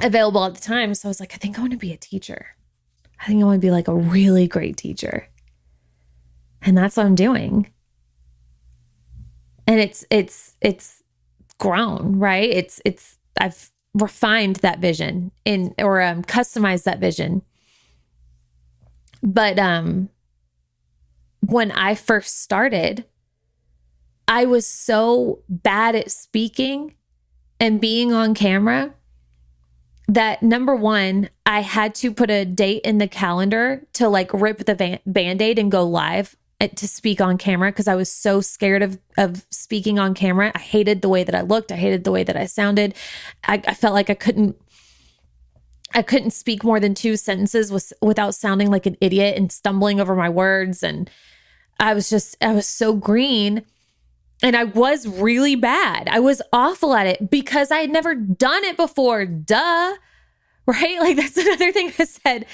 available at the time. So I was like, I think I want to be a teacher. I think I want to be like a really great teacher. And that's what I'm doing. And it's grown, right? I've refined that vision or customized that vision. But when I first started, I was so bad at speaking and being on camera that, number one, I had to put a date in the calendar to like rip the Band-Aid and go live to speak on camera, because I was so scared of speaking on camera. I hated the way that I looked. I hated the way that I sounded. I felt like I couldn't speak more than 2 sentences without sounding like an idiot and stumbling over my words. And I was so green, and I was really bad. I was awful at it because I had never done it before. Duh. Right? Like, that's another thing I said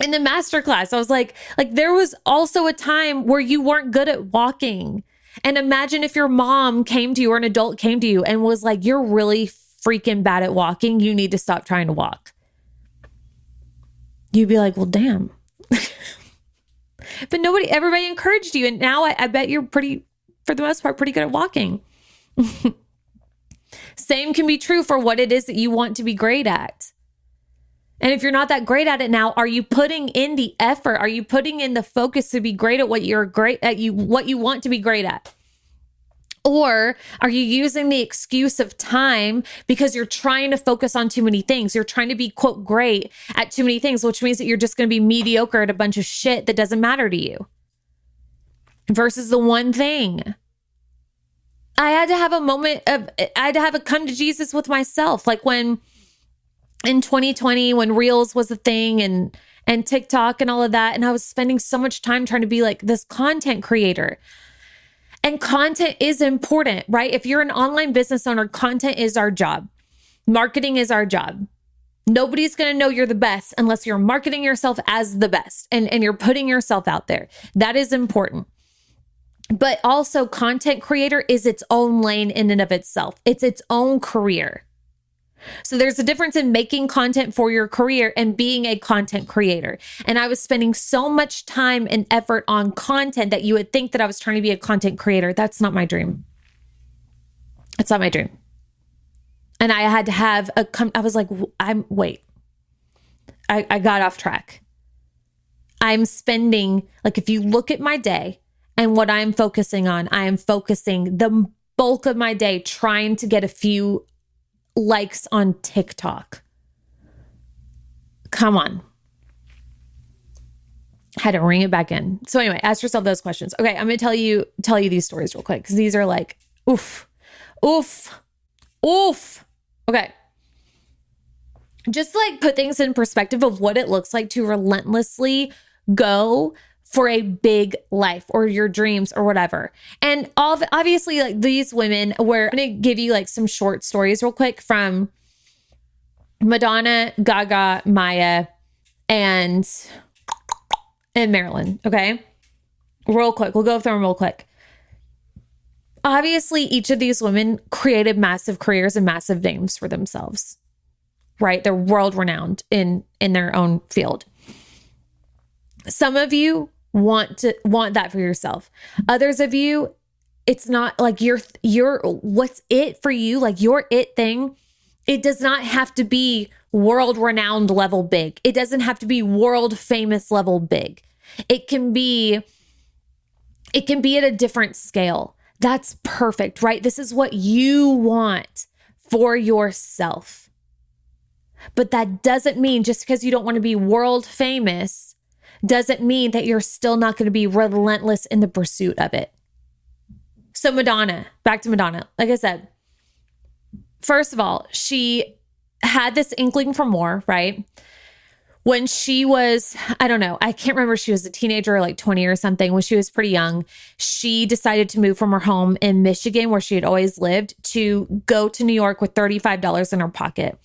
in the masterclass. I was like there was also a time where you weren't good at walking. And imagine if your mom came to you or an adult came to you and was like, you're really freaking bad at walking. You need to stop trying to walk. You'd be like, well, damn. But everybody encouraged you. And now I bet you're for the most part, pretty good at walking. Same can be true for what it is that you want to be great at. And if you're not that great at it now, are you putting in the effort? Are you putting in the focus to be great at what you're great at, what you want to be great at? Or are you using the excuse of time because you're trying to focus on too many things? You're trying to be, quote, great at too many things, which means that you're just going to be mediocre at a bunch of shit that doesn't matter to you. Versus the one thing. I had to have a moment of, I had to have a come to Jesus with myself. Like when in 2020, when Reels was a thing and TikTok and all of that. And I was spending so much time trying to be like this content creator. And content is important, right? If you're an online business owner, content is our job. Marketing is our job. Nobody's going to know you're the best unless you're marketing yourself as the best and you're putting yourself out there. That is important. But also, content creator is its own lane in and of itself. It's its own career. So there's a difference in making content for your career and being a content creator. And I was spending so much time and effort on content that you would think that I was trying to be a content creator. That's not my dream. It's not my dream. And I had to have I was like, I got off track. I'm spending, like, if you look at my day and what I'm focusing on, I am focusing the bulk of my day trying to get a few likes on TikTok. Come on. Had to ring it back in. So anyway, ask yourself those questions. Okay, I'm going to tell you these stories real quick because these are like, oof. Okay. Just like put things in perspective of what it looks like to relentlessly go for a big life or your dreams or whatever. And obviously, like, these women, we're going to give you like some short stories real quick from Madonna, Gaga, Maya, and Marilyn. Okay. Real quick. We'll go through them real quick. Obviously, each of these women created massive careers and massive names for themselves, right? They're world renowned in their own field. Some of you want that for yourself. Others of you, it's not like your what's it for you, like your it thing. It does not have to be world renowned level big. It doesn't have to be world famous level big. It can be at a different scale. That's perfect, right? This is what you want for yourself. But that doesn't mean just because you don't want to be world famous doesn't mean that you're still not going to be relentless in the pursuit of it. So Madonna, back to Madonna. Like I said, first of all, she had this inkling for more, right? When she was, I don't know, I can't remember if she was a teenager or like 20 or something. When she was pretty young, she decided to move from her home in Michigan, where she had always lived, to go to New York with $35 in her pocket.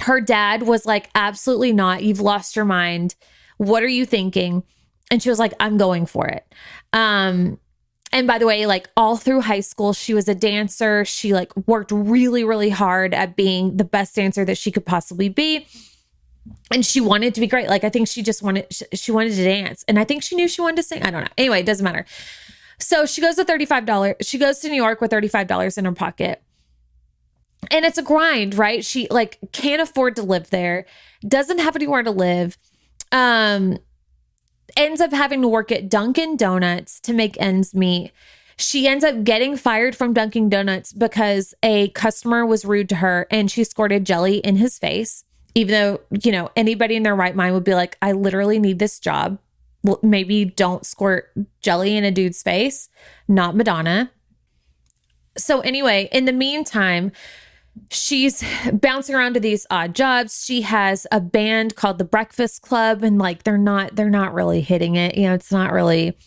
Her dad was like, absolutely not. You've lost your mind. What are you thinking? And she was like, I'm going for it. And by the way, like all through high school, she was a dancer. She like worked really, really hard at being the best dancer that she could possibly be. And she wanted to be great. Like, I think she wanted to dance. And I think she knew she wanted to sing. I don't know. Anyway, it doesn't matter. So she goes to $35. She goes to New York with $35 in her pocket. And it's a grind, right? She like can't afford to live there, doesn't have anywhere to live. Ends up having to work at Dunkin' Donuts to make ends meet. She ends up getting fired from Dunkin' Donuts because a customer was rude to her and she squirted jelly in his face. Even though, you know, anybody in their right mind would be like, I literally need this job. Well, maybe don't squirt jelly in a dude's face. Not Madonna. So anyway, in the meantime, she's bouncing around to these odd jobs. She has a band called The Breakfast Club, and like they're not really hitting it. You know, it's not really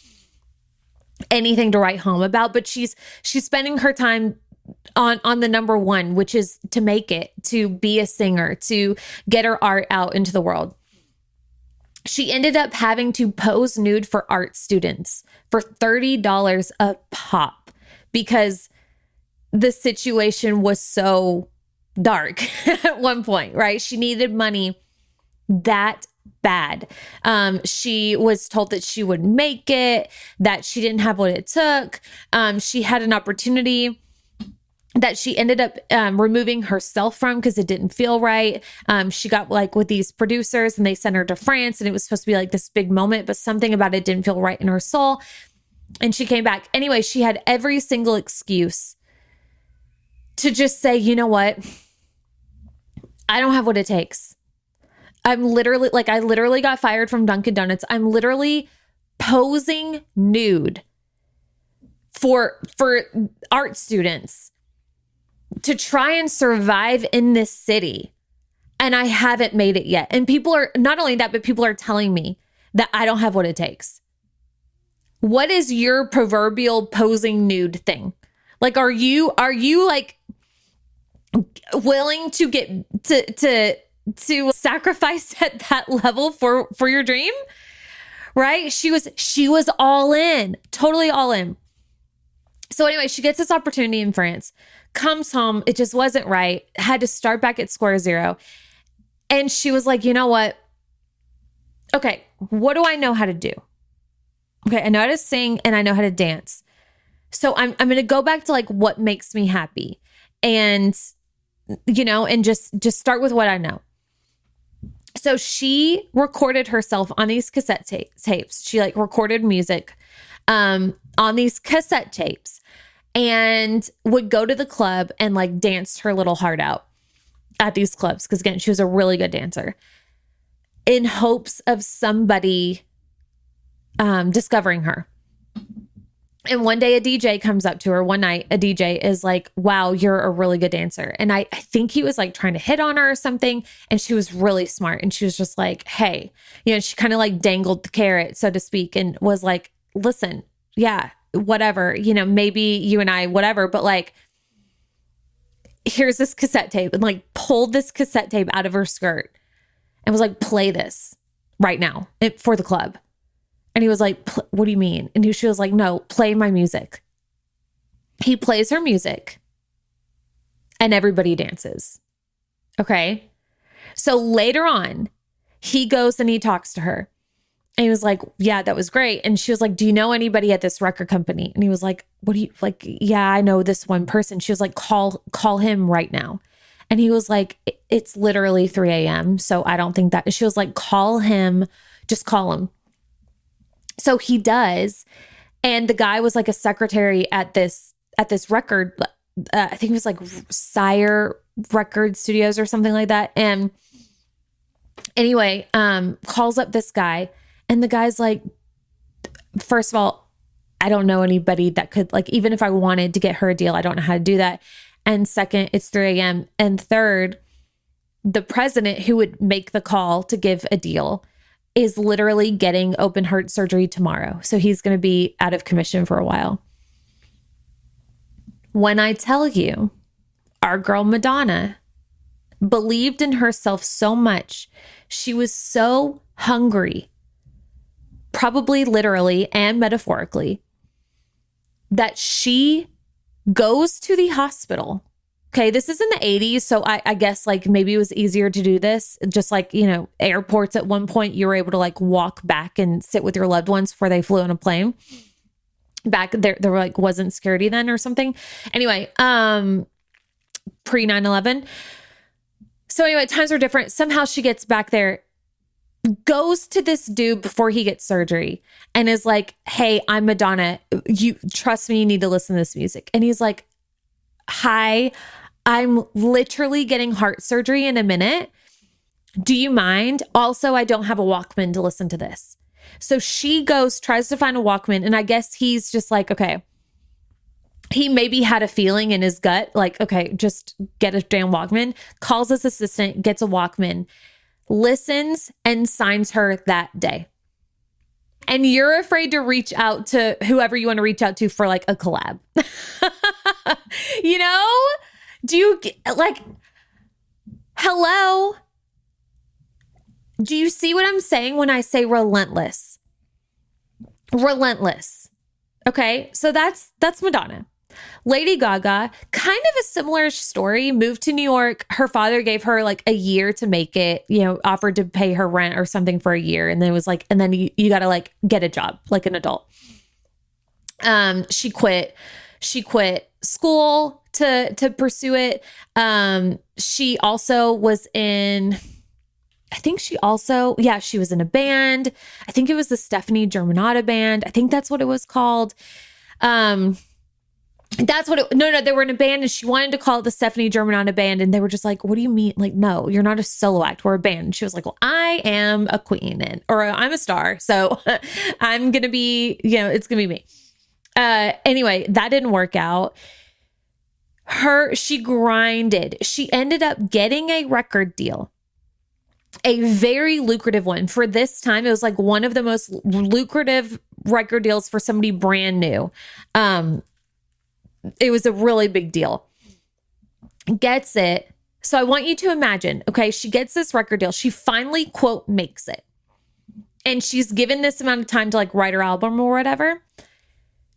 anything to write home about, but she's spending her time on the number one, which is to make it, to be a singer, to get her art out into the world. She ended up having to pose nude for art students for $30 a pop because the situation was so dark at one point, right? She needed money that bad. She was told that she would make it, that she didn't have what it took. She had an opportunity that she ended up removing herself from because it didn't feel right. She got like with these producers and they sent her to France and it was supposed to be like this big moment, but something about it didn't feel right in her soul. And she came back. Anyway, she had every single excuse to just say, you know what? I don't have what it takes. I literally got fired from Dunkin' Donuts. I'm literally posing nude for art students to try and survive in this city. And I haven't made it yet. And people are, not only that, but people are telling me that I don't have what it takes. What is your proverbial posing nude thing? Like, are you like willing to get to sacrifice at that level for your dream? Right? She was all in, totally all in. So anyway, she gets this opportunity in France, comes home. It just wasn't right. Had to start back at square zero. And she was like, you know what? Okay, what do I know how to do? Okay, I know how to sing and I know how to dance. So I'm going to go back to like what makes me happy, and and just start with what I know. So she recorded herself on these cassette tapes. She like recorded music on these cassette tapes and would go to the club and like danced her little heart out at these clubs. Because again, she was a really good dancer, in hopes of somebody discovering her. And one day a DJ comes up to her. One night a DJ is like, wow, you're a really good dancer. And I think he was like trying to hit on her or something. And she was really smart. And she was just like, hey, she kind of like dangled the carrot, so to speak, and was like, listen, yeah, whatever, maybe you and I, whatever, but like, here's this cassette tape, and like pulled this cassette tape out of her skirt and was like, play this right now for the club. And he was like, what do you mean? And she was like, no, play my music. He plays her music and everybody dances. Okay. So later on, he goes and he talks to her. And he was like, yeah, that was great. And she was like, do you know anybody at this record company? And he was like, what do you like? Yeah, I know this one person. She was like, call him right now. And he was like, it's literally 3 a.m. So I don't think that. She was like, call him, just call him. So he does. And the guy was like a secretary at this record. I think it was like Sire Record Studios or something like that. And anyway, calls up this guy, and the guy's like, first of all, I don't know anybody that could, like, even if I wanted to get her a deal, I don't know how to do that. And second, it's 3 a.m. And third, the president who would make the call to give a deal is literally getting open heart surgery tomorrow. So he's going to be out of commission for a while. When I tell you, our girl Madonna believed in herself so much, she was so hungry, probably literally and metaphorically, that she goes to the hospital. Okay, this is in the 80s, so I guess like maybe it was easier to do this. Just like, airports at one point, you were able to like walk back and sit with your loved ones before they flew on a plane. Back there were like wasn't security then or something. Anyway, pre 9/11. So anyway, times are different. Somehow she gets back there, goes to this dude before he gets surgery, and is like, hey, I'm Madonna. You trust me, you need to listen to this music. And he's like, hi, I'm literally getting heart surgery in a minute. Do you mind? Also, I don't have a Walkman to listen to this. So she goes, tries to find a Walkman. And I guess he's just like, okay, he maybe had a feeling in his gut, like, okay, just get a damn Walkman, calls his assistant, gets a Walkman, listens, and signs her that day. And you're afraid to reach out to whoever you want to reach out to for like a collab. Do you like, hello? Do you see what I'm saying when I say relentless? Relentless. Okay. So that's Madonna. Lady Gaga, kind of a similar story, moved to New York. Her father gave her like a year to make it, offered to pay her rent or something for a year. And then it was like, and then you got to like get a job like an adult. She quit school to pursue it. She also was in, she was in a band. I think it was the Stephanie Germanotta band. I think that's what it was called. That's what no, they were in a band, and she wanted to call it the Stephanie Germanotta band. And they were just like, what do you mean? Like, no, you're not a solo act. We're a band. And she was like, well, I am a queen or I'm a star. So I'm going to be, it's going to be me. Anyway, that didn't work out. She grinded. She ended up getting a record deal, a very lucrative one. For this time, it was like one of the most lucrative record deals for somebody brand new. It was a really big deal. Gets it. So I want you to imagine, okay, she gets this record deal. She finally, quote, makes it. And she's given this amount of time to like write her album or whatever.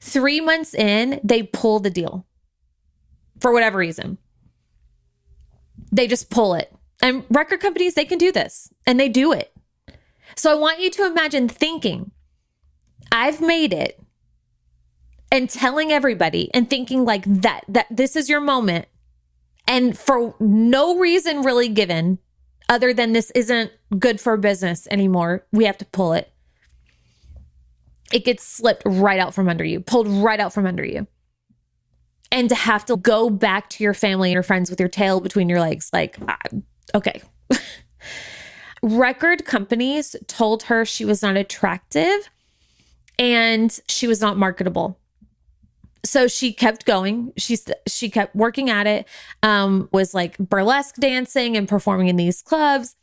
3 months in, they pull the deal for whatever reason. They just pull it. And record companies, they can do this and they do it. So I want you to imagine thinking, I've made it, and telling everybody and thinking like that this is your moment. And for no reason really given other than this isn't good for business anymore, we have to pull it. It gets slipped right out from under you, pulled right out from under you. And to have to go back to your family and your friends with your tail between your legs, like, okay. Record companies told her she was not attractive and she was not marketable. So she kept going. She kept working at it, was like burlesque dancing and performing in these clubs.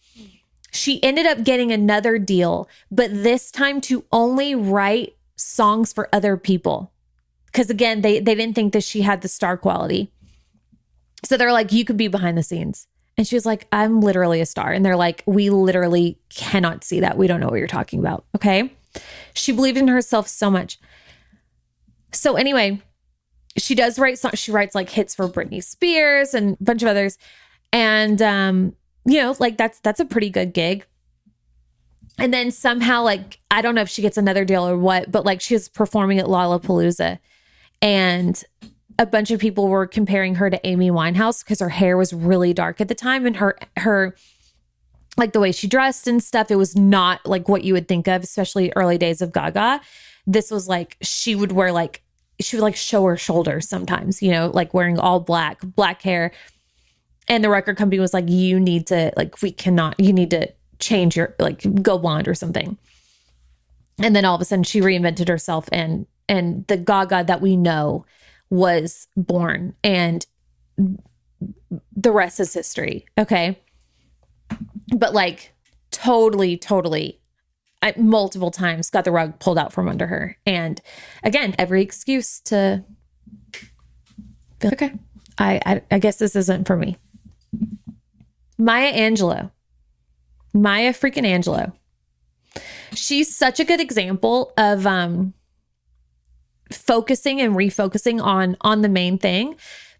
She ended up getting another deal, but this time to only write songs for other people. Because again, they didn't think that she had the star quality. So they're like, you could be behind the scenes. And she was like, I'm literally a star. And they're like, we literally cannot see that. We don't know what you're talking about. Okay. She believed in herself so much. So anyway, she does write songs. She writes like hits for Britney Spears and a bunch of others. And, like that's a pretty good gig. And then somehow, like, I don't know if she gets another deal or what, but like she's performing at Lollapalooza. And a bunch of people were comparing her to Amy Winehouse because her hair was really dark at the time. And her like the way she dressed and stuff, it was not like what you would think of, especially early days of Gaga. This was like, she would show her shoulders sometimes, like wearing all black hair. And the record company was like, you need to, you need to change your, go blonde or something. And then all of a sudden she reinvented herself and the Gaga that we know was born, and the rest is history. Okay. But like totally, multiple times got the rug pulled out from under her. And again, every excuse to feel okay, I guess this isn't for me. Maya freaking Angelou. She's such a good example of focusing and refocusing on the main thing,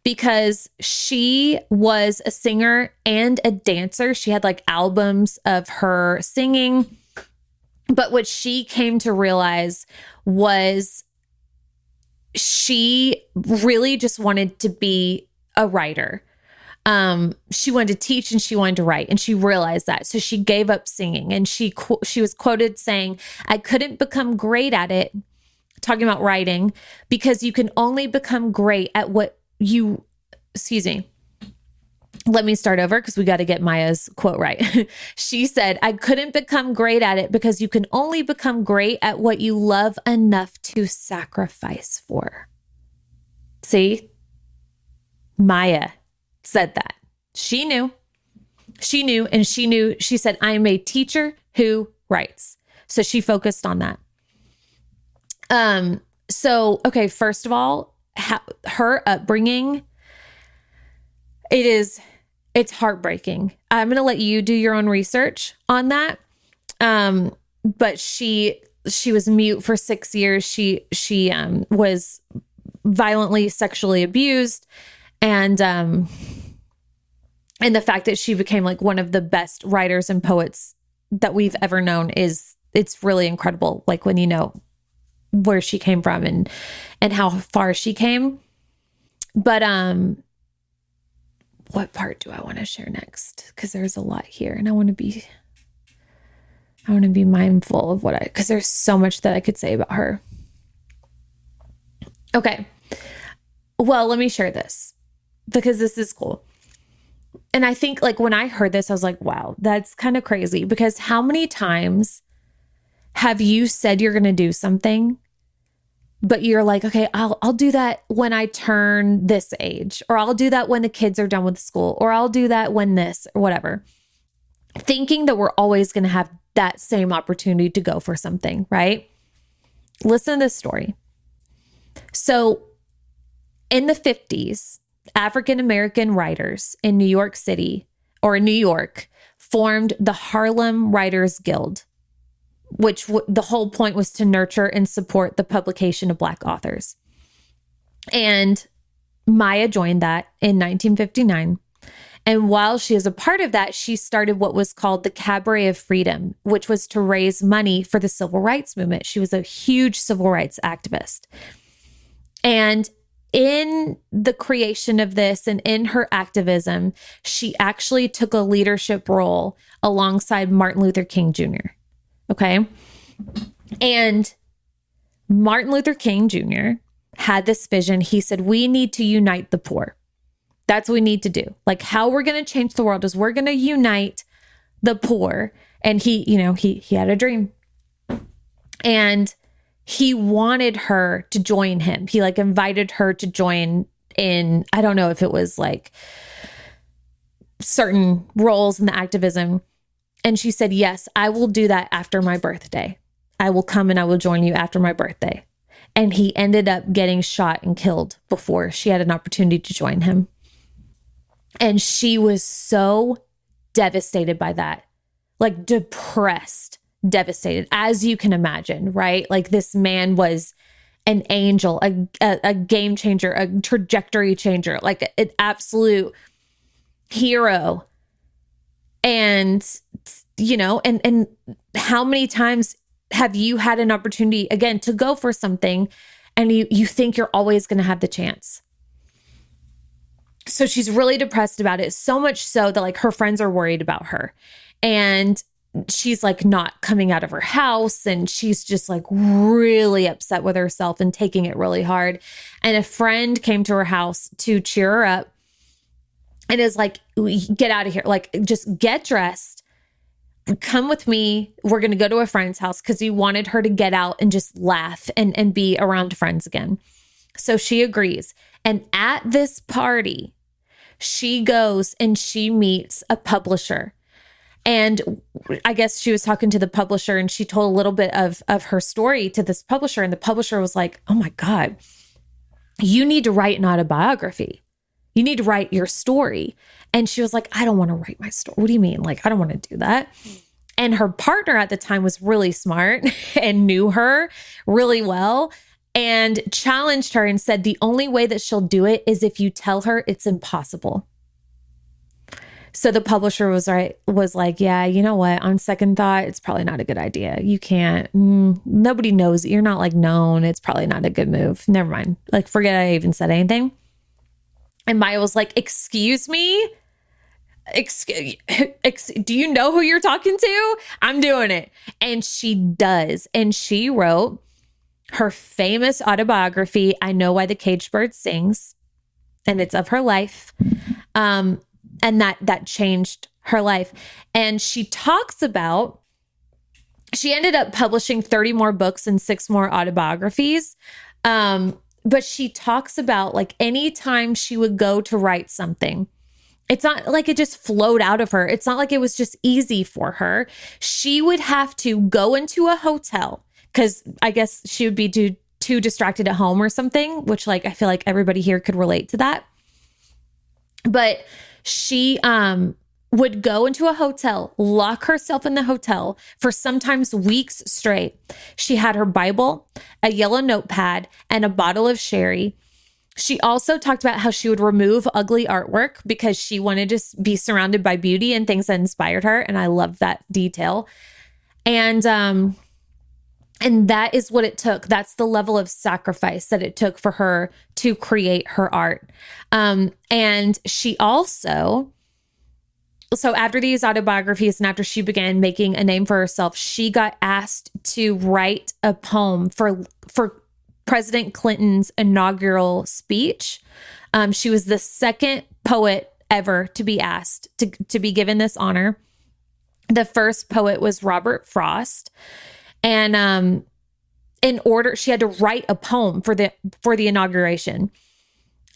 because she was a singer and a dancer. She had like albums of her singing. But what she came to realize was she really just wanted to be a writer. She wanted to teach and she wanted to write, and she realized that. So she gave up singing, and she was quoted saying, I couldn't become great at it, talking about writing, because you can only become great at what you, let me start over because we got to get Maya's quote right. She said, I couldn't become great at it because you can only become great at what you love enough to sacrifice for. See? Maya said that. She knew. And she said, I am a teacher who writes. So she focused on that. So, okay, first of all, her upbringing, it's heartbreaking. I'm going to let you do your own research on that. But she was mute for 6 years. She was violently sexually abused, and the fact that she became like one of the best writers and poets that we've ever known it's really incredible. Like when you know where she came from and how far she came. But, what part do I want to share next? Because there's a lot here, and I want to be mindful of because there's so much that I could say about her. Okay. Well, let me share this because this is cool. And I think like when I heard this, I was like, wow, that's kind of crazy, because how many times have you said you're going to do something but you're like, okay, I'll do that when I turn this age, or I'll do that when the kids are done with school, or I'll do that when this, or whatever. Thinking that we're always going to have that same opportunity to go for something, right? Listen to this story. So in the 50s, African-American writers in New York City, or in New York, formed the Harlem Writers Guild, which the whole point was to nurture and support the publication of Black authors. And Maya joined that in 1959. And while she is a part of that, she started what was called the Cabaret of Freedom, which was to raise money for the civil rights movement. She was a huge civil rights activist. And in the creation of this and in her activism, she actually took a leadership role alongside Martin Luther King Jr. Okay. And Martin Luther King Jr. had this vision. He said, we need to unite the poor. That's what we need to do. Like, how we're going to change the world is we're going to unite the poor. And he had a dream, and he wanted her to join him. He invited her to join in, I don't know if it was certain roles in the activism. And she said, yes, I will do that after my birthday. I will come and I will join you after my birthday. And he ended up getting shot and killed before she had an opportunity to join him. And she was so devastated by that, depressed, devastated, as you can imagine, right? This man was an angel, a game changer, a trajectory changer, an absolute hero. And, and how many times have you had an opportunity, again, to go for something and you think you're always going to have the chance? So she's really depressed about it, so much so that her friends are worried about her. And she's not coming out of her house, and she's just really upset with herself and taking it really hard. And a friend came to her house to cheer her up and is like, get out of here. Just get dressed. Come with me. We're going to go to a friend's house, because he wanted her to get out and just laugh and be around friends again. So she agrees. And at this party, she goes and she meets a publisher. And I guess she was talking to the publisher, and she told a little bit of her story to this publisher. And the publisher was like, oh my God, you need to write an autobiography. You need to write your story. And she was like, I don't want to write my story. What do you mean? I don't want to do that. And her partner at the time was really smart and knew her really well, and challenged her and said, the only way that she'll do it is if you tell her it's impossible. So the publisher was like, yeah, you know what? On second thought, it's probably not a good idea. You can't, nobody knows. You're not known. It's probably not a good move. Never mind. Forget I even said anything. And Maya was like, excuse me? Do you know who you're talking to? I'm doing it. And she does. And she wrote her famous autobiography, I Know Why the Caged Bird Sings. And it's of her life. And that changed her life. And she talks about, she ended up publishing 30 more books and 6 more autobiographies. But she talks about anytime she would go to write something, it's not like it just flowed out of her. It's not like it was just easy for her. She would have to go into a hotel, because I guess she would be too distracted at home or something, which I feel like everybody here could relate to that. But she would go into a hotel, lock herself in the hotel for sometimes weeks straight. She had her Bible, a yellow notepad, and a bottle of sherry. She also talked about how she would remove ugly artwork because she wanted to be surrounded by beauty and things that inspired her. And I love that detail. And that is what it took. That's the level of sacrifice that it took for her to create her art. And she also, so after these autobiographies and after she began making a name for herself, she got asked to write a poem for President Clinton's inaugural speech. She was the second poet ever to be asked to be given this honor. The first poet was Robert Frost. And she had to write a poem for the inauguration.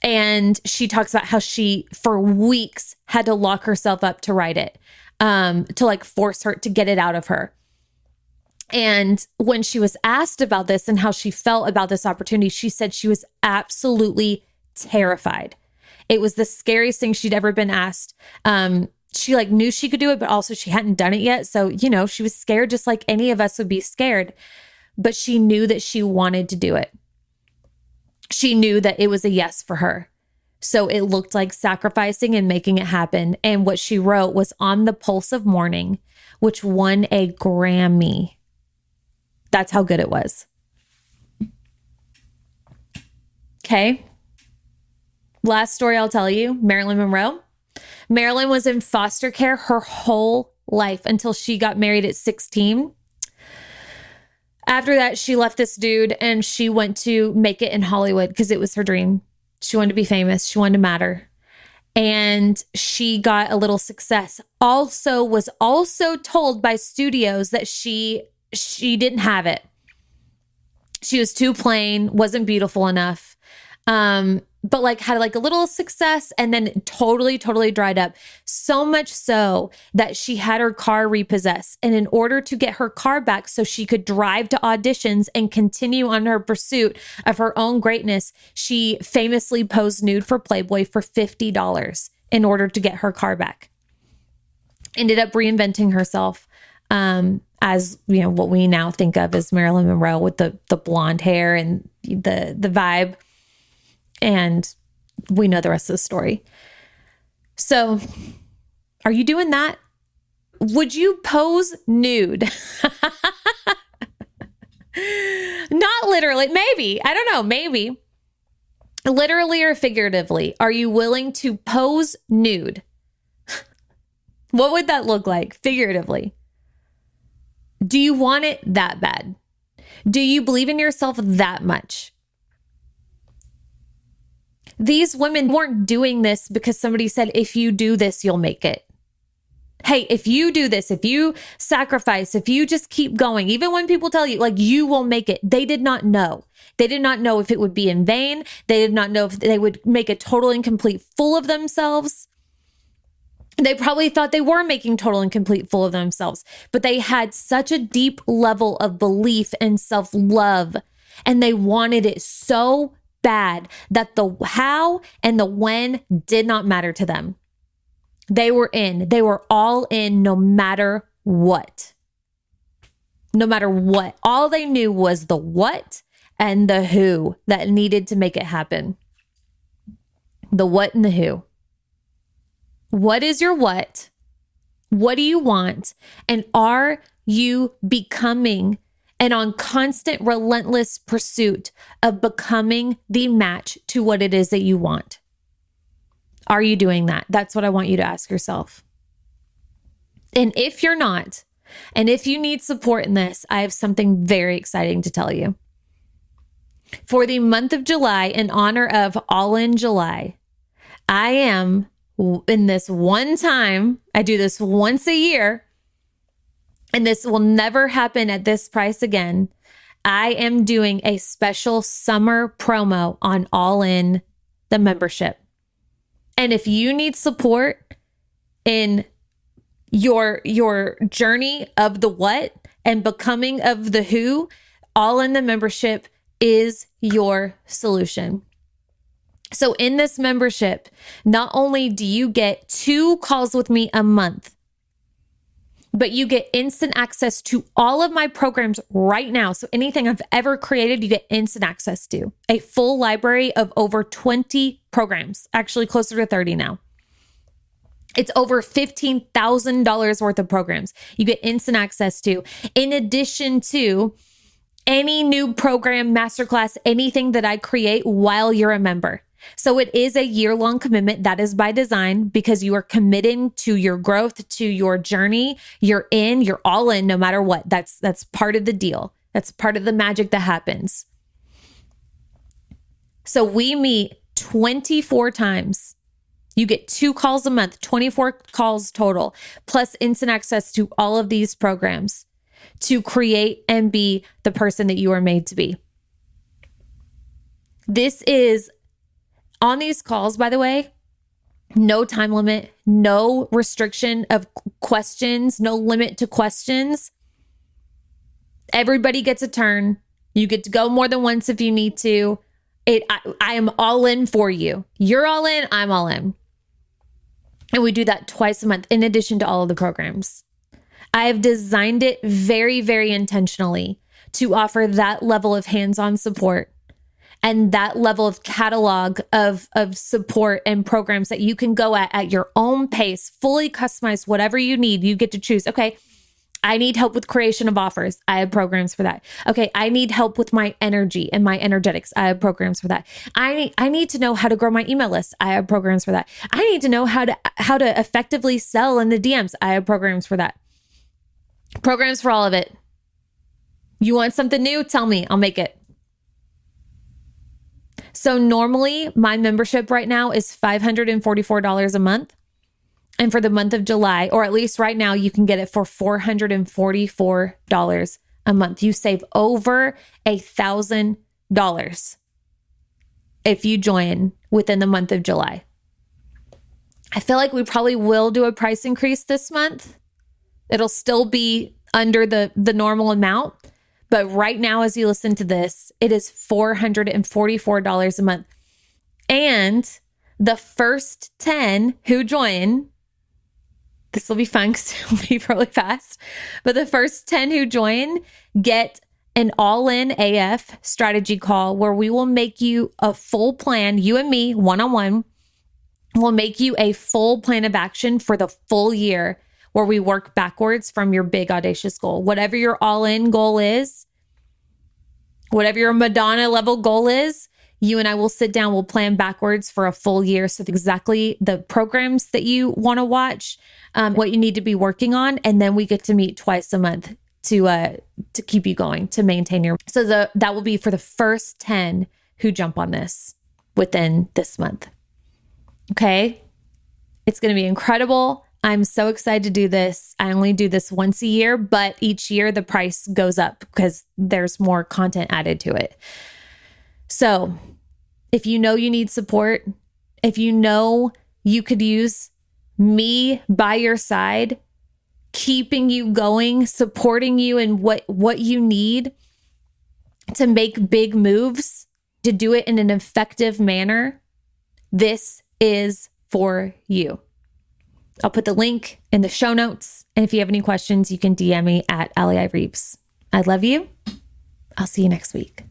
And she talks about how she, for weeks, had to lock herself up to write it, to like force her to get it out of her. And when she was asked about this and how she felt about this opportunity, she said she was absolutely terrified. It was the scariest thing she'd ever been asked. She like knew she could do it, but also she hadn't done it yet. So, she was scared just like any of us would be scared, but she knew that she wanted to do it. She knew that it was a yes for her. So it looked like sacrificing and making it happen. And what she wrote was On the Pulse of Morning, which won a Grammy. That's how good it was. Okay. Last story I'll tell you, Marilyn Monroe. Marilyn was in foster care her whole life until she got married at 16. After that, she left this dude and she went to make it in Hollywood because it was her dream. She wanted to be famous. She wanted to matter. And she got a little success. Was also told by studios that she didn't have it. She was too plain, wasn't beautiful enough. But like had like a little success and then totally dried up. So much so that she had her car repossessed. And in order to get her car back so she could drive to auditions and continue on her pursuit of her own greatness, she famously posed nude for Playboy for $50 in order to get her car back. Ended up reinventing herself as what we now think of as Marilyn Monroe with the blonde hair and the vibe. And we know the rest of the story. So are you doing that? Would you pose nude? Not literally, maybe. I don't know, maybe. Literally or figuratively, are you willing to pose nude? What would that look like figuratively? Do you want it that bad? Do you believe in yourself that much? These women weren't doing this because somebody said, if you do this, you'll make it. Hey, if you do this, if you sacrifice, if you just keep going, even when people tell you like you will make it, they did not know. They did not know if it would be in vain. They did not know if they would make a total and complete fool of themselves. They probably thought they were making total and complete fool of themselves, but they had such a deep level of belief and self-love, and they wanted it so bad that the how and the when did not matter to them. They were all in no matter what. No matter what. All they knew was the what and the who that needed to make it happen. The what and the who. What is your what? What do you want? And are you becoming and on constant, relentless pursuit of becoming the match to what it is that you want? Are you doing that? That's what I want you to ask yourself. And if you're not, and if you need support in this, I have something very exciting to tell you. For the month of July, in honor of All In July, I am in this one time, I do this once a year, and this will never happen at this price again. I am doing a special summer promo on All In, the membership. And if you need support in your journey of the what and becoming of the who, All In, the membership is your solution. So in this membership, not only do you get 2 calls with me a month, but you get instant access to all of my programs right now. So anything I've ever created, you get instant access to. A full library of over 20 programs, actually closer to 30 now. It's over $15,000 worth of programs you get instant access to, in addition to any new program, masterclass, anything that I create while you're a member. So it is a year-long commitment. That is by design, because you are committing to your growth, to your journey. You're all in no matter what. That's part of the deal. That's part of the magic that happens. So we meet 24 times. You get 2 calls a month, 24 calls total, plus instant access to all of these programs. to create and be the person that you are made to be. This is on these calls, by the way, no time limit, no restriction of questions, no limit to questions. Everybody gets a turn. You get to go more than once if you need to. I am all in for you. You're all in, I'm all in. And we do that twice a month in addition to all of the programs. I have designed it very, very intentionally to offer that level of hands-on support and that level of catalog of support and programs that you can go at your own pace, fully customize whatever you need. You get to choose, okay, I need help with creation of offers. I have programs for that. Okay, I need help with my energy and my energetics. I have programs for that. I need to know how to grow my email list. I have programs for that. I need to know how to effectively sell in the DMs. I have programs for that. Programs for all of it. You want something new? Tell me, I'll make it. So normally my membership right now is $544 a month. And for the month of July, or at least right now, you can get it for $444 a month. You save over $1,000 if you join within the month of July. I feel like we probably will do a price increase this month. It'll still be under the normal amount. But right now, as you listen to this, it is $444 a month. And the first 10 who join, this will be fun because it'll be really fast, but the first 10 who join get an all-in AF strategy call where we will make you a full plan, you and me, one-on-one. We'll make you a full plan of action for the full year where we work backwards from your big audacious goal. Whatever your all-in goal is, whatever your Madonna level goal is, you and I will sit down, we'll plan backwards for a full year. So exactly the programs that you want to watch, what you need to be working on. And then we get to meet twice a month to keep you going, to maintain your, so that will be for the first 10 who jump on this within this month. Okay. It's going to be incredible. I'm so excited to do this. I only do this once a year, but each year the price goes up because there's more content added to it. So if you know you need support, if you know you could use me by your side, keeping you going, supporting you in what you need to make big moves, to do it in an effective manner, this is for you. I'll put the link in the show notes. And if you have any questions, you can DM me at Allie I. Reeves. I love you. I'll see you next week.